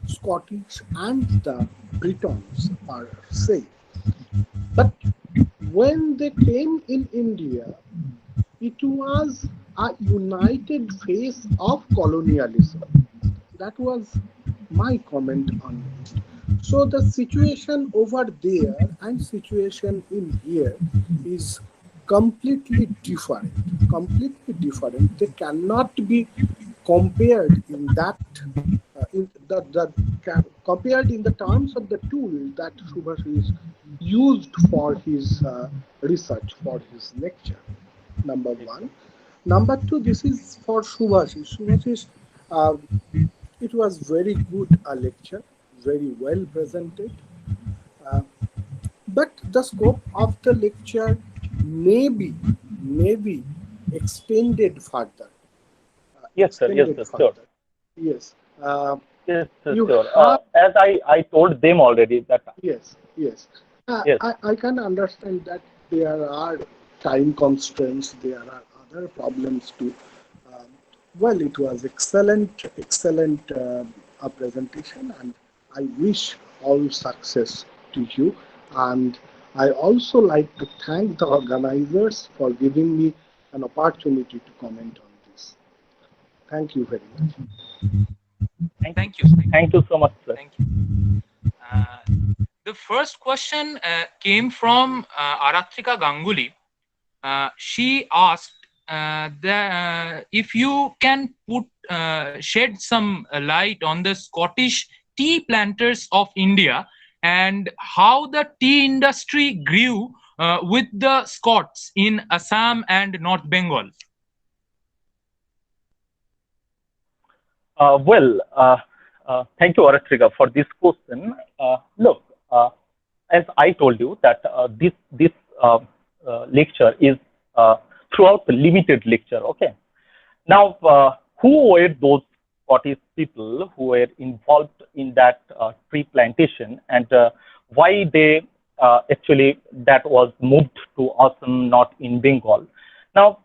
Scottish and the Britons per se. But when they came in India, it was a united face of colonialism. That was my comment on it. So the situation over there and situation in here is completely different. Completely different. They cannot be compared in that compared in the terms of the tool that Subhasis used for his research, for his lecture. Number one. Number two, this is for Subhasis. Subhasis, uh, it was very good a lecture, very well presented. Uh, but the scope of the lecture may be extended further. Yes, sir. Yes, Extended sir. Sure. further. Yes. Yes, sir. You Sure. have As I told them already that. Yes, yes. Yes. I can understand that there are time constraints, there are other problems too. Um, well, it was excellent presentation, and I wish all success to you. And I also like to thank the organizers for giving me an opportunity to comment on this. Thank you very much. Thank you. Thank you so much, sir. Thank you. The first question came from Aratrika Ganguly. She asked if you can shed some light on the Scottish tea planters of India and how the tea industry grew with the Scots in Assam and North Bengal. Thank you, Aratrika, for this question. Look, as I told you that this lecture is throughout the limited lecture. Okay. Now, who were those Scottish people who were involved in that tree plantation, and why they actually that was moved to Assam, not in Bengal? Now,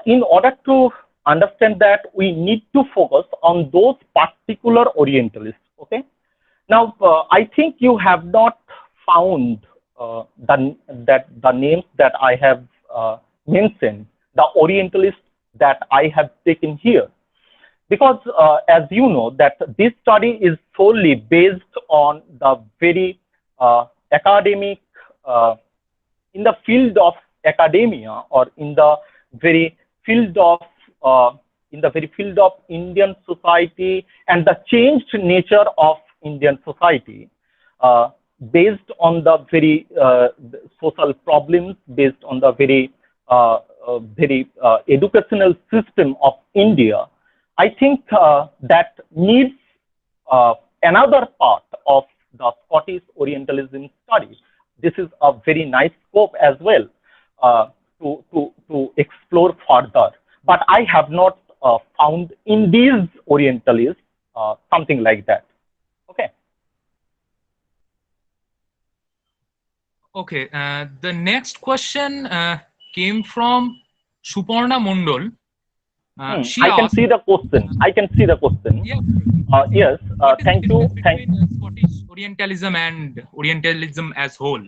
in order to understand that, we need to focus on those particular Orientalists. Okay. Now, I think you have not found the names that I have mentioned, the Orientalists that I have taken here, because as you know that this study is solely based on the very academic in the field of academia, or in the very field of in the very field of Indian society and the changed nature of Indian society, based on the very social problems, based on the very educational system of India. I think that needs another part of the Scottish Orientalism study. This is a very nice scope as well to explore further. But I have not found in these Orientalists something like that. Okay. Okay. The next question came from Suparna Mondol. She I can asked, see the question. I can see the question. Yeah. Yes. Thank you. Between Scottish Orientalism and Orientalism as whole.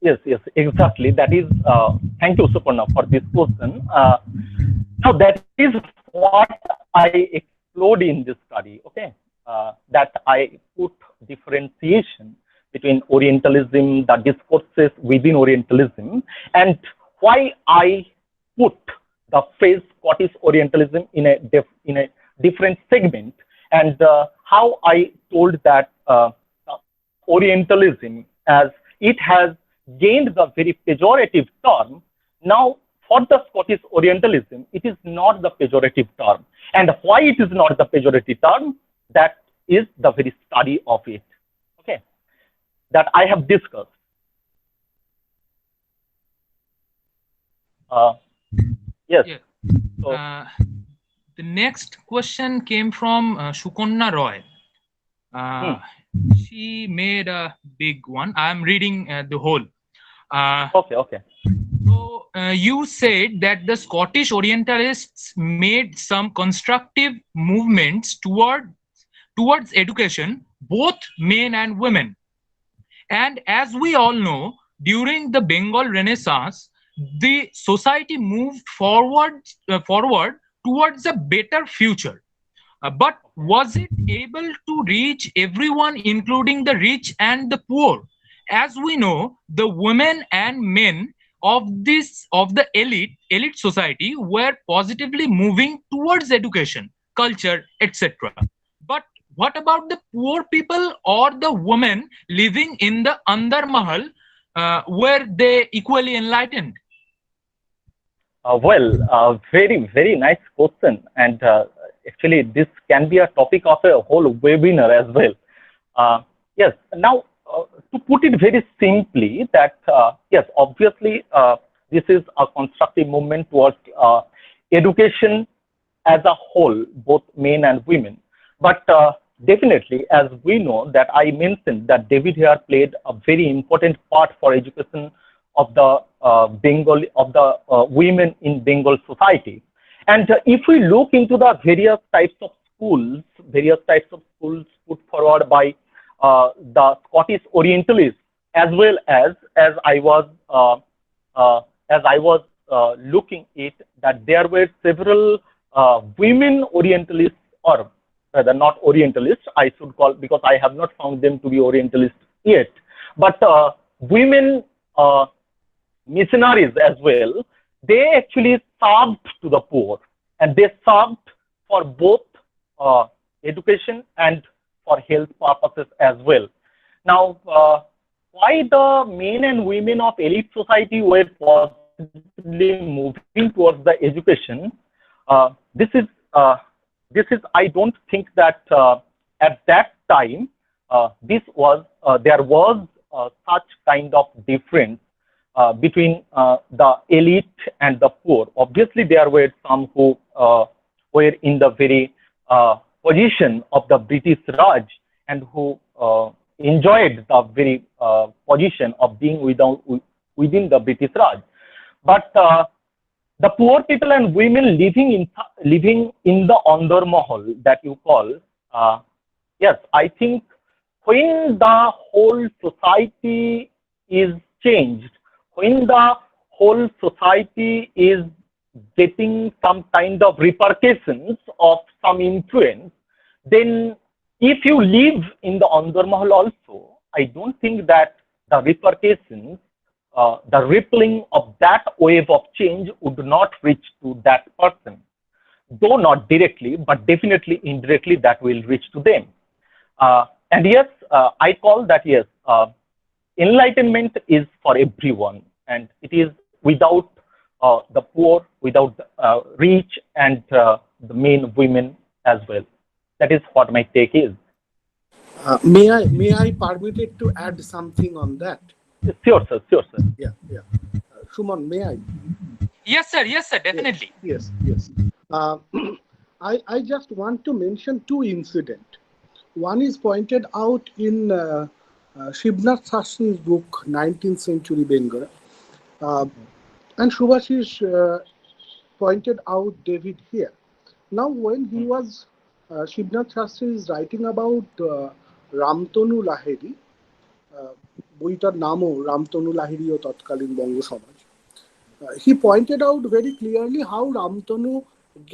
Yes, exactly. That is, thank you, Suparna, for this question. Now, that is what I explored in this study, okay? That I put differentiation between Orientalism, the discourses within Orientalism, and why I put the phrase Scottish Orientalism in a different segment, and how I told that Orientalism, as it has gained the very pejorative term, now for the Scottish Orientalism, it is not the pejorative term. And why it is not the pejorative term, that is the very study of it, okay, that I have discussed. Yes. Yeah. So, the next question came from Sukanya Roy. She made a big one. I'm reading the whole. Okay. So you said that the Scottish Orientalists made some constructive movements towards education, both men and women. And as we all know, during the Bengal Renaissance, the society moved forward towards a better future. But was it able to reach everyone, including the rich and the poor? As we know, the women and men of the elite society were positively moving towards education, culture, etc. But what about the poor people or the women living in the Andar Mahal? Were they equally enlightened? Very nice question, and actually this can be a topic of a whole webinar as well. Yes. Now, to put it very simply, that yes, obviously this is a constructive movement towards education as a whole, both men and women. But definitely, as we know, that I mentioned that David here played a very important part for education of the women in Bengal society. And if we look into the various types of schools put forward by the Scottish Orientalists, as well as I was looking at that there were several women Orientalists, or rather not Orientalists, I should call, because I have not found them to be Orientalists yet, but women missionaries as well. They actually served to the poor, and they served for both education and for health purposes as well. Now, why the men and women of elite society were positively moving towards the education? This is I don't think that at that time there was such kind of difference between the elite and the poor. Obviously, there were some who were in the very position of the British Raj, and who enjoyed the very position of being within the British Raj. But the poor people and women living in the Andar Mahal that you call, yes, I think when the whole society is changed, when the whole society is getting some kind of repercussions of some influence, then if you live in the Andar Mahal also, I don't think that the repercussions, the rippling of that wave of change would not reach to that person. though not directly, but definitely indirectly that will reach to them. And yes, I call that, yes, enlightenment is for everyone, and it is without the poor, without the rich, and the men, women as well. That is what my take is. May I permitted to add something on that? Sure, sir. Sure, sir. Yeah. Shumon, may I? Yes, sir. Yes, sir. Definitely. Yes. I just want to mention two incidents. One is pointed out in Shivnath Shastri's book, 19th Century Bengal. And Subhasis pointed out David here. Now, when he was, Shivnath Shastri is writing about Ramtanu Lahiri, বইটার নামও রামতনু লাহিড়ী ও তৎকালীন বঙ্গ সমাজ. He pointed out very clearly how Ramtanu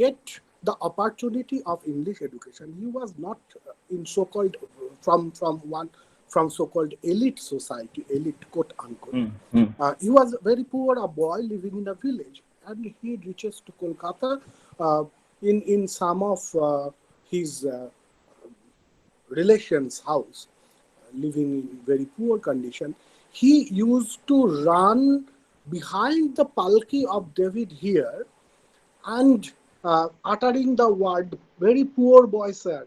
get the opportunity of English education. He was not in so-called from so-called elite society, elite quote unquote. He was very poor, a boy living in a village, and he reaches to Kolkata in some of his relations' house, living in very poor condition. He used to run behind the palki of David here and uttering the word, very poor boy, sir,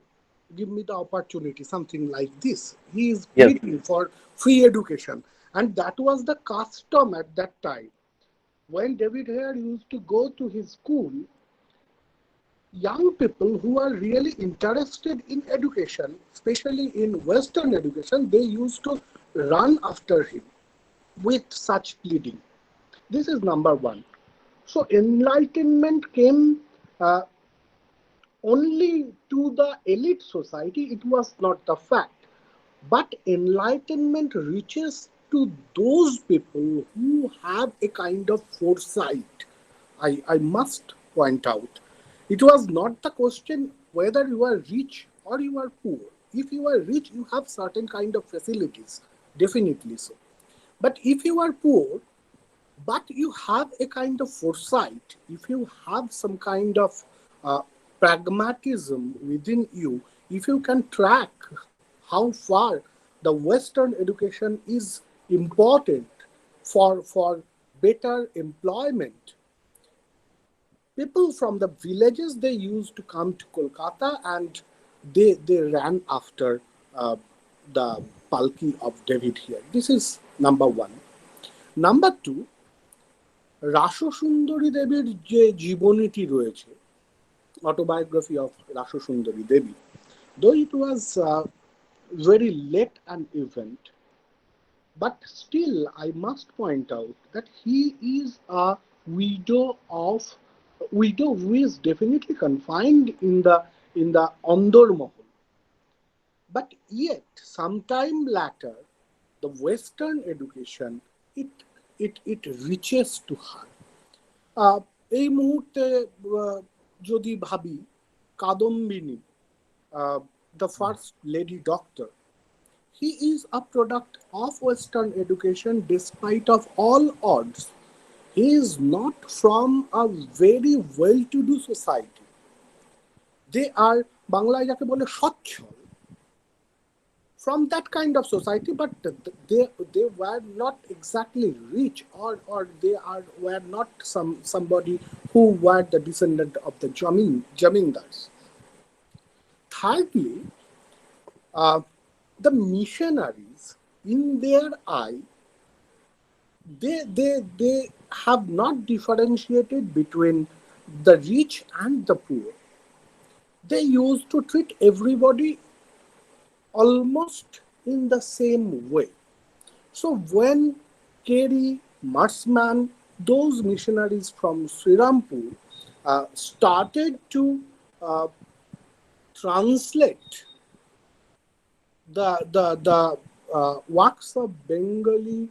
give me the opportunity, something like this. He is pleading for free education. And that was the custom at that time. When David Hare used to go to his school, young people who are really interested in education, especially in Western education, they used to run after him with such pleading. This is number one. So enlightenment came only to the elite society. It was not the fact. But enlightenment reaches to those people who have a kind of foresight. I must point out. It was not the question whether you are rich or you are poor. If you are rich, you have certain kind of facilities, definitely so. But if you are poor, but you have a kind of foresight, if you have some kind of pragmatism within you, if you can track how far the Western education is important for better employment, people from the villages, they used to come to Kolkata and they ran after the palki of David here. This is number one. Number two, রাসসুন্দরী দেবীর যে জীবনীটি রয়েছে, autobiography of রাসসুন্দরী Devi, though it was very late an event, but still I must point out that he is a widow who is definitely confined in the Andor Mahal. But yet, sometime later, the Western education, it reaches to her. এই মুহূর্তে যদি ভাবি Kadambini, the first lady doctor, he is a product of Western education despite of all odds. He is not from a very well-to-do society. They are বাংলায় যাকে বলে সচ্ছল, from that kind of society, but they were not exactly rich, or they were not somebody who were the descendant of the jamindars. Thirdly, the missionaries, in their eye, they have not differentiated between the rich and the poor. They used to treat everybody almost in the same way. So when Carey, Marsman, those missionaries from Srirampur started to translate the works of Bengali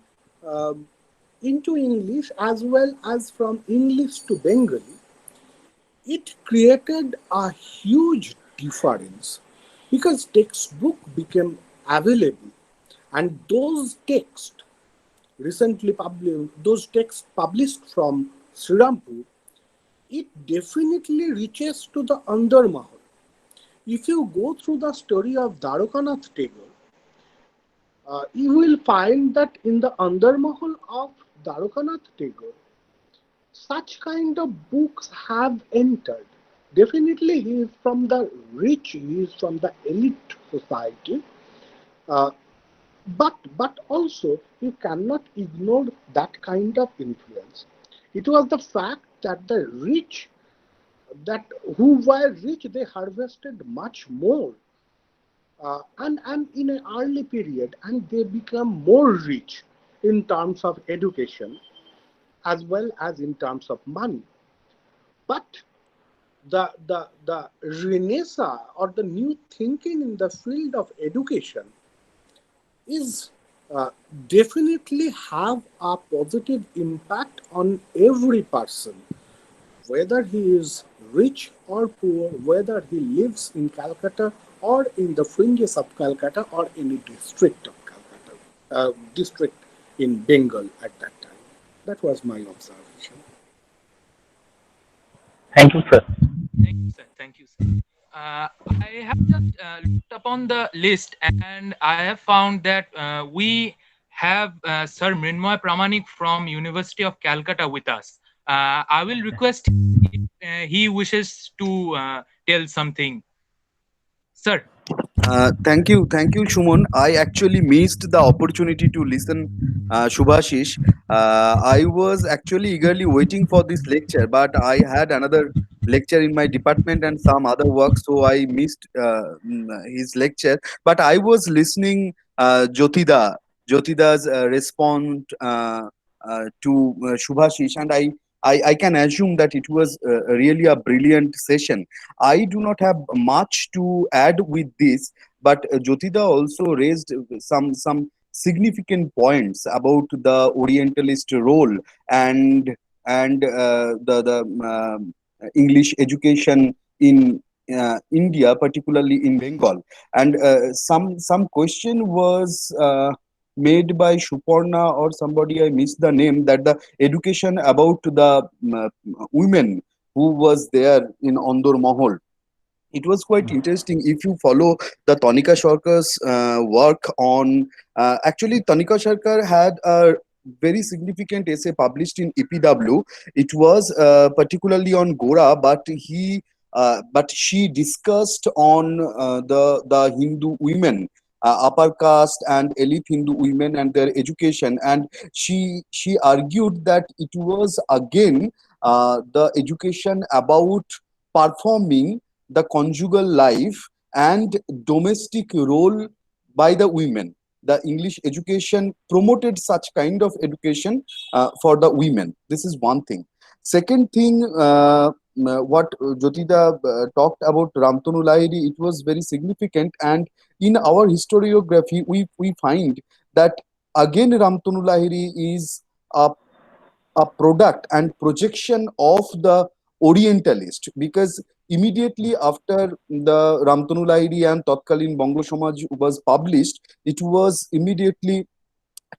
into English as well as from English to Bengali, it created a huge difference, because textbook became available, and those texts recently published, those texts published from Srirampur, it definitely reaches to the Undermahal. If you go through the story of Dwarkanath Tagore, you will find that in the Undermahal of Dwarkanath Tagore, such kind of books have entered. Definitely, he is from the rich, he is from the elite society, uh, but also you cannot ignore that kind of influence. It was the fact that the rich, that who were rich, they harvested much more, and in an early period, and they become more rich in terms of education as well as in terms of money. But the renaissance or the new thinking in the field of education is uh, definitely have a positive impact on every person, whether he is rich or poor, whether he lives in Calcutta or in the fringes of Calcutta or any district of Calcutta, district in Bengal at that time. That was my observation. Thank you, sir. Thank you, sir. Thank you, sir. I have just looked upon the list and I have found that we have Sir Mrinmoy Pramanik from University of Calcutta with us. I will request if he wishes to tell something. Sir. Thank you, Shumon. I actually missed the opportunity to listen, Subhasis. I was actually eagerly waiting for this lecture, but I had another lecture in my department and some other work, so I missed his lecture. But I was listening Jyotida's response to Subhasis, and I can assume that it was really a brilliant session. I do not have much to add with this, but Jyotida also raised some significant points about the Orientalist role and the English education in India, particularly in Bengal. And some question was made by Suparna or somebody, I missed the name, that the education about the women who was there in Andor Mahal. It was quite interesting. If you follow the Tanika Sarkar's work on, actually Tanika Sarkar had a very significant essay published in EPW. It was particularly on Gora, but she discussed on the Hindu women, upper caste and elite Hindu women and their education, and she argued that it was again the education about performing the conjugal life and domestic role by the women. The English education promoted such kind of education for the women. This is one thing. Second thing, what Jyotida talked about Ramtanu Lahiri, it was very significant. And in our historiography, we find that again Ramtanu Lahiri is a product and projection of the Orientalist, because immediately after the Ramtanu Lahiri and Tatkalin Bongo Samaj was published, it was immediately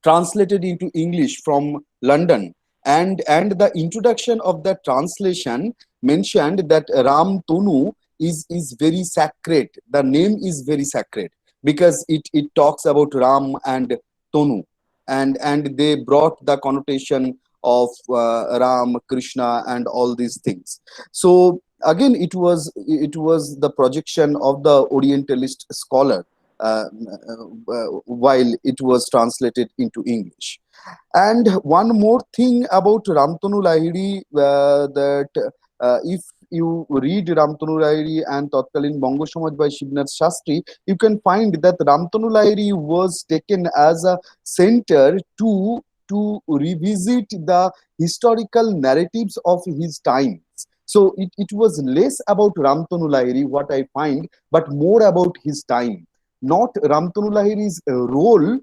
translated into English from London. And the introduction of that translation mentioned that Ram Tonu is very sacred. The name is very sacred because it talks about Ram and Tonu, and they brought the connotation of Ram, Krishna, and all these things. So again, it was the projection of the Orientalist scholar while it was translated into English. And one more thing about Ramtanu Lahiri, that if you read Ramtanu Lahiri and Tatkalin Bongo Samaj by Shivnath Shastri, you can find that Ramtanu Lahiri was taken as a center to revisit the historical narratives of his times. So it was less about Ramtanu Lahiri, what I find, but more about his time. Not Ramtanu Lahiri's role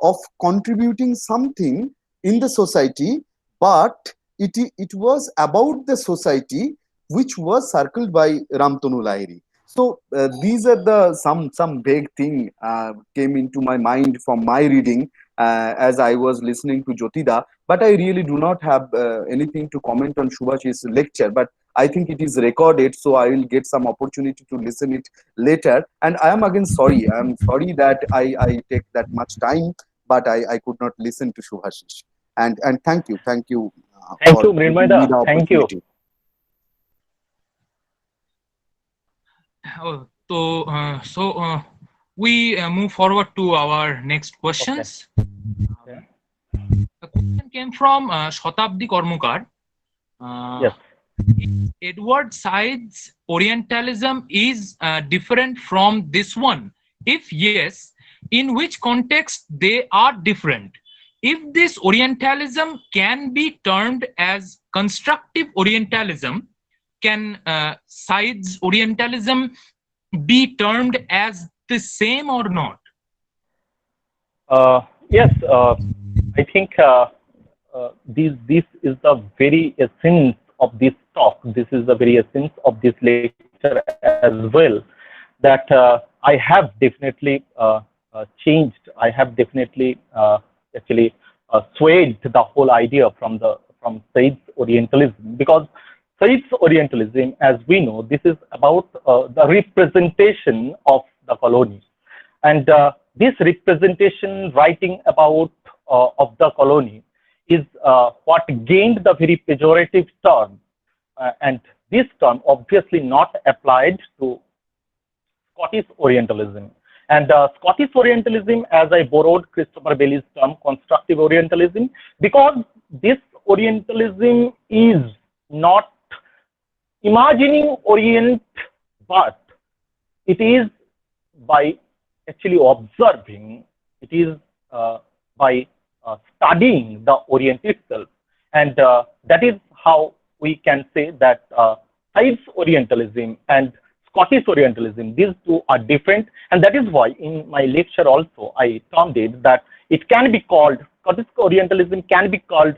of contributing something in the society, but it was about the society which was circled by Ramtanu Lahiri. So these are the some vague thing came into my mind from my reading as I was listening to Jyotida. But I really do not have anything to comment on Subhas's lecture. But I think it is recorded, so I will get some opportunity to listen it later. And I am again sorry. I am sorry that I take that much time, but I could not listen to Subhasis. And thank you Thank for you, giving me Mrinmoy. the Thank you. opportunity. Oh, we move forward to our next Okay. questions. Okay. The question came from Shatabdi Kormukar. Yes. Edward Said's Orientalism is different from this one? If yes, in which context they are different? If this Orientalism can be termed as constructive Orientalism, can Said's Orientalism be termed as the same or not? Yes. I think this is the very essence of this talk. This is the very essence of this lecture as well. That I have definitely changed. I have definitely actually swayed the whole idea from Said's Orientalism, because Said's Orientalism, as we know, this is about the representation of the colony, and this representation, writing about of the colony, is what gained the very pejorative term, and this term obviously not applied to Scottish Orientalism. And Scottish Orientalism, as I borrowed Christopher Bailey's term, constructive Orientalism, because this Orientalism is not imagining Orient, but it is by actually observing, it is by studying the Orient itself. And that is how we can say that Said's Orientalism and Scottish Orientalism, these two are different. And that is why in my lecture also I termed it that it can be called, Scottish Orientalism can be called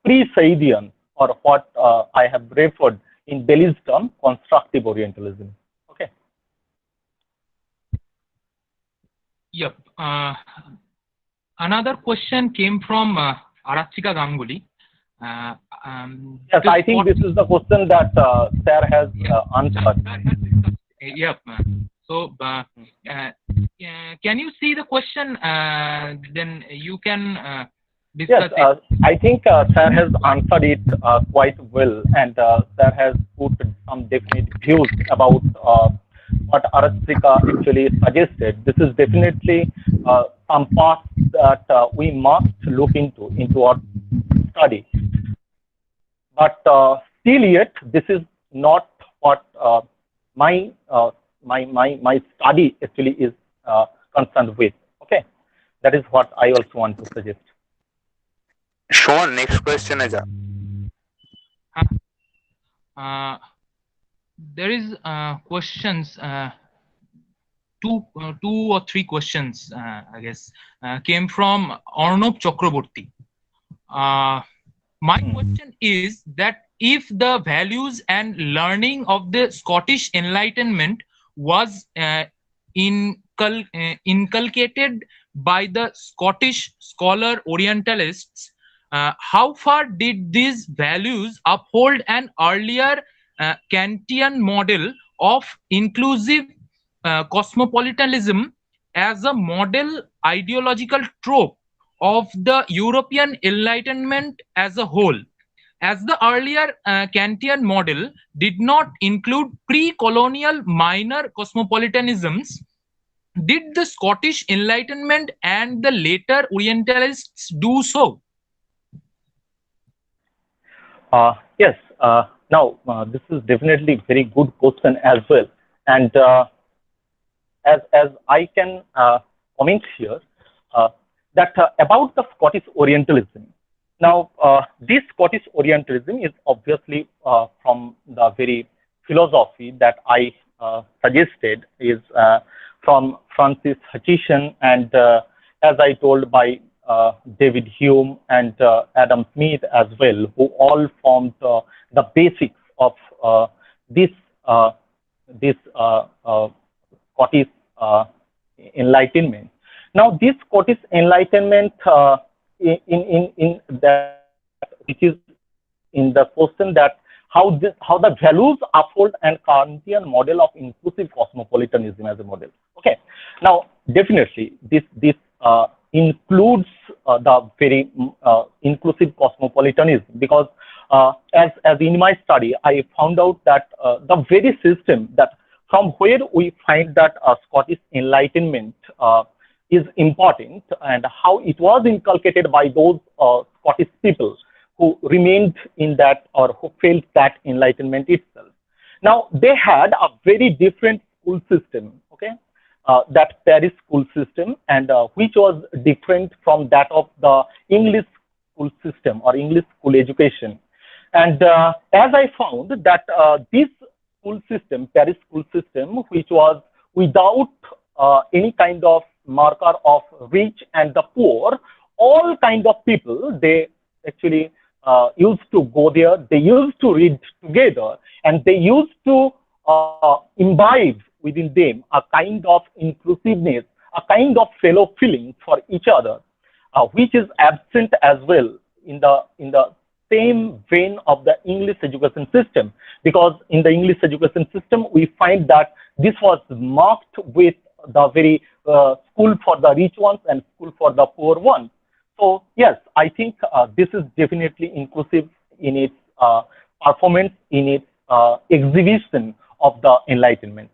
pre-Saidian, or what I have referred in Bailey's term, constructive Orientalism. Okay. Yep. Another question came from Arachika Ganguly. Yes, I think this is the question that Sir has answered. Yep. So, can you see the question? Then you can discuss yes, it. I think Sir has answered it quite well, and Sir has put some definite views about what Arachika actually suggested. This is definitely some path that we must look into our study. But still yet, this is not what my study actually is concerned with. Okay, that is what I also want to suggest. Sure. Next question, Aja. There is questions. Two or three questions, I guess, came from Arnab Chakraborty. My question is that if the values and learning of the Scottish Enlightenment was inculcated by the Scottish scholar Orientalists, how far did these values uphold an earlier Kantian model of inclusive cosmopolitanism as a model ideological trope of the European Enlightenment as a whole? As the earlier Kantian model did not include pre-colonial minor cosmopolitanisms, did the Scottish Enlightenment and the later Orientalists do so? Yes. Now, this is definitely a very good question as well. And as I can comment here, that about the Scottish Orientalism. Now, this Scottish Orientalism is obviously from the very philosophy that I suggested, is from Francis Hutcheson, and as I told, by David Hume and Adam Smith as well, who all formed the basics of this Scottish Enlightenment. Now, this Scottish Enlightenment, in that, which is in the question that how the values uphold and Kantian model of inclusive cosmopolitanism as a model. Okay, now definitely this includes the very inclusive cosmopolitanism, because as in my study I found out that the very system that from where we find that Scottish Enlightenment is important, and how it was inculcated by those Scottish people who remained in that, or who felt that Enlightenment itself. Now they had a very different school system, okay, that Paris school system, and which was different from that of the English school system or English school education. And as I found that this school system, Paris school system, which was without any kind of marker of rich and the poor, all kind of people, they actually used to go there, they used to read together, and they used to imbibe within them a kind of inclusiveness, a kind of fellow feeling for each other, which is absent as well in the same vein of the English education system, because in the English education system we find that this was marked with the very school for the rich ones and school for the poor ones. So yes, I think this is definitely inclusive in its performance, in its exhibition of the Enlightenment.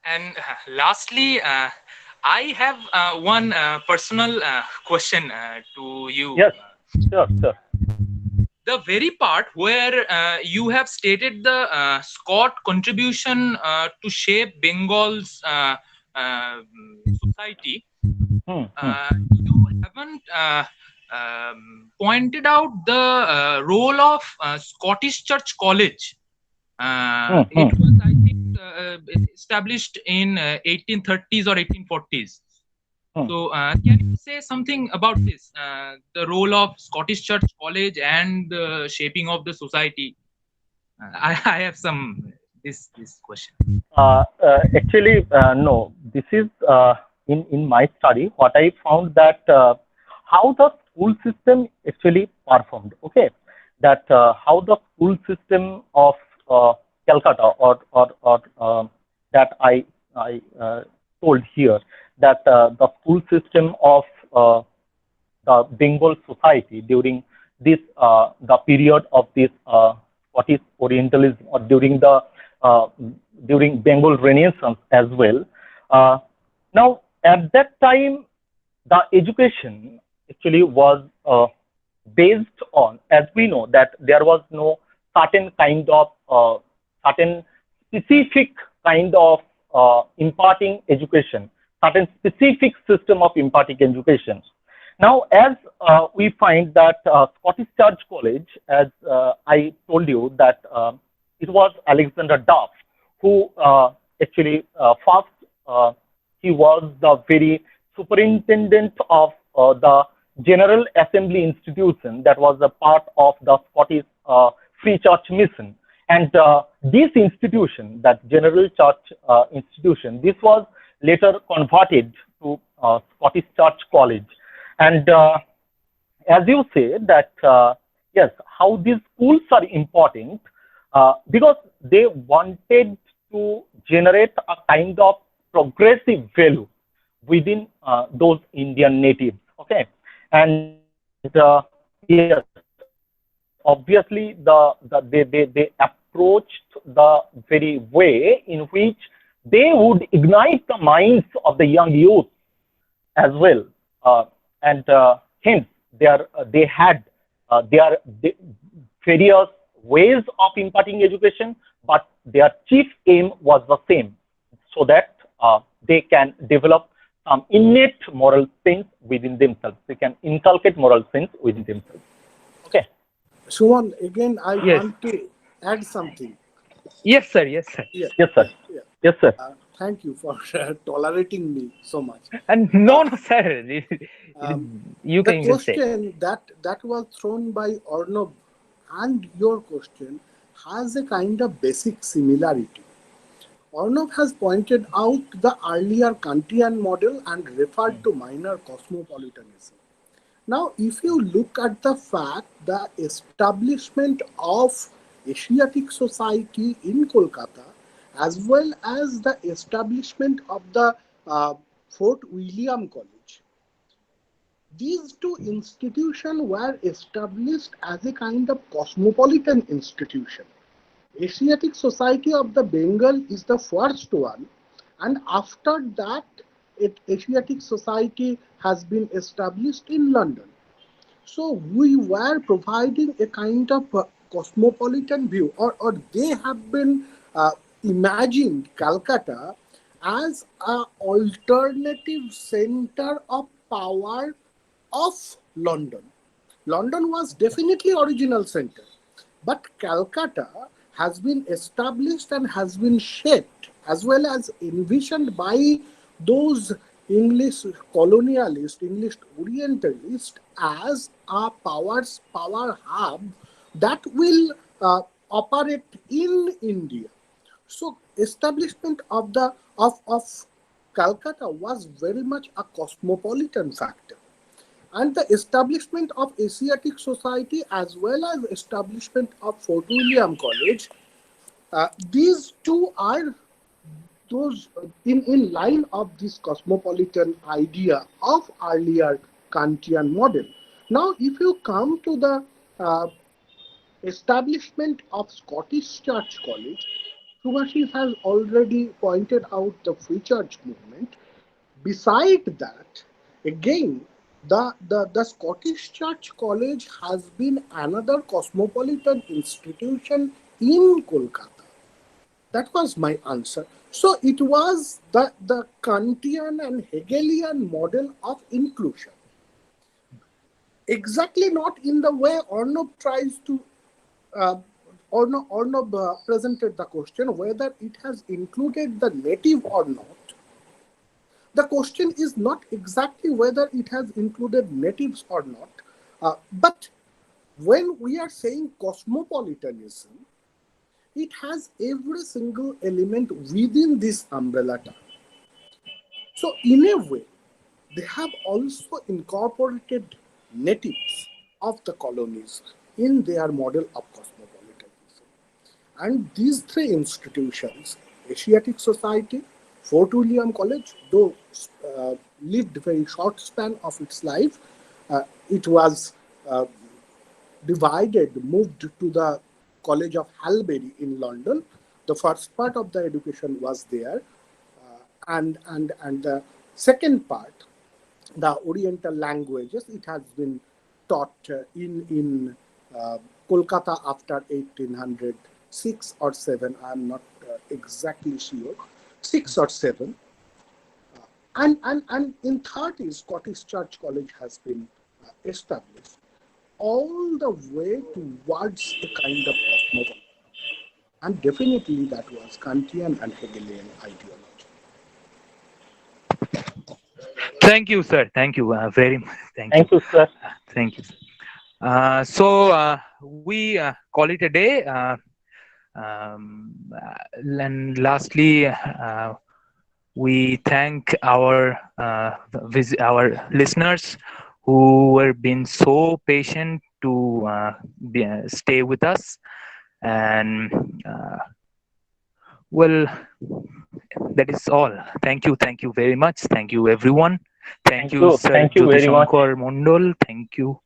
And lastly, I have one personal question to you. Yes, sure. The very part where you have stated the Scott contribution to shape Bengal's society, you haven't pointed out the role of Scottish Church College. It was, I think, established in 1830s or 1840s. So can you say something about this, the role of Scottish Church College and the shaping of the society? I have this question. Actually, no. This is in my study. What I found that how the school system actually performed. Okay, that how the school system of Calcutta or that I told here, that the school system of the Bengal society during this the period of this Scottish Orientalism, or during Bengal Renaissance as well. Now at that time the education actually was based on, as we know, that there was no certain kind of certain specific kind of imparting education, certain specific system of imparting education. Now, as we find that Scottish Church College, as I told you, that it was Alexander Duff who actually first he was the very superintendent of the General Assembly institution that was a part of the Scottish Free Church Mission. And this institution, that General Church institution, this was later converted to Scottish Church College. And as you say that, yes, how these schools are important, because they wanted to generate a kind of progressive value within those Indian natives. Okay, and yes, obviously they approached the very way in which they would ignite the minds of the young youth as well, and hence they had their various ways of imparting education, but their chief aim was the same, so that they can develop some innate moral sense within themselves. They can inculcate moral sense within themselves. Okay. Suman, again, I Yes. want to add something. Yes, sir. Yes, sir. Yeah. Yes, sir. Yeah. Yes, sir. Thank you for tolerating me so much. And no, sir. You The can even say. question that was thrown by Arnav and your question has a kind of basic similarity. Arnav has pointed out the earlier Kantian model and referred to minor cosmopolitanism. Now, if you look at the fact, the establishment of Asiatic Society in Kolkata, as well as the establishment of the Fort William College, these two institutions were established as a kind of cosmopolitan institution. Asiatic Society of the Bengal is the first one, and after that, Asiatic Society has been established in London. So we were providing a kind of cosmopolitan view, or they have been imagined Calcutta as an alternative center of power of London. London was definitely original center, but Calcutta has been established and has been shaped as well as envisioned by those English colonialists, English Orientalists as a power hub that will operate in India. So establishment of Calcutta was very much a cosmopolitan factor, and the establishment of Asiatic Society as well as establishment of Fort William College, these two are those in line of this cosmopolitan idea of earlier Kantian model. Now, if you come to the establishment of Scottish Church College, Subhasis has already pointed out the Free Church movement. Beside that, again, the Scottish Church College has been another cosmopolitan institution in Kolkata. That was my answer. So it was the Kantian and Hegelian model of inclusion. Exactly not in the way Arnab tries to, Arnab presented the question whether it has included the native or not. The question is not exactly whether it has included natives or not, but when we are saying cosmopolitanism, it has every single element within this umbrella term. So in a way, they have also incorporated natives of the colonies in their model of cosmopolitanism. And these three institutions, Asiatic Society, Fort William College, though lived very short span of its life, it was moved to the College of Halberry in London. The first part of the education was there, and the second part, the Oriental languages, it has been taught in Kolkata after 1806 or 7. I am not exactly sure, 6 or 7. And in 30s, Scottish Church College has been established, all the way towards a kind of cosmopolitan. And definitely that was Kantian and Hegelian ideology. Thank you, sir. Thank you very much. Thank you, sir. Thank you. So we call it a day. And lastly, we thank our listeners who were been so patient to stay with us, and well, that is all. Thank you very much. Thank you, everyone. Thank you, Sir Thank you very much. Jyotishankar Mondol. Thank you,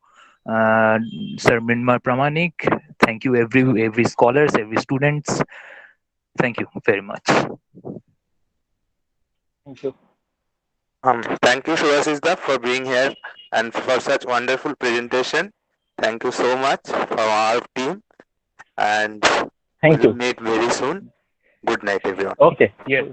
Sir Mrinmay Pramanik. Thank you, every scholars, every students. Thank you very much. Thank you. Thank you, Subhasis for being here and for such wonderful presentation. Thank you so much for our team, and Thank we'll you. meet very soon. Good night, everyone. Okay. Yes.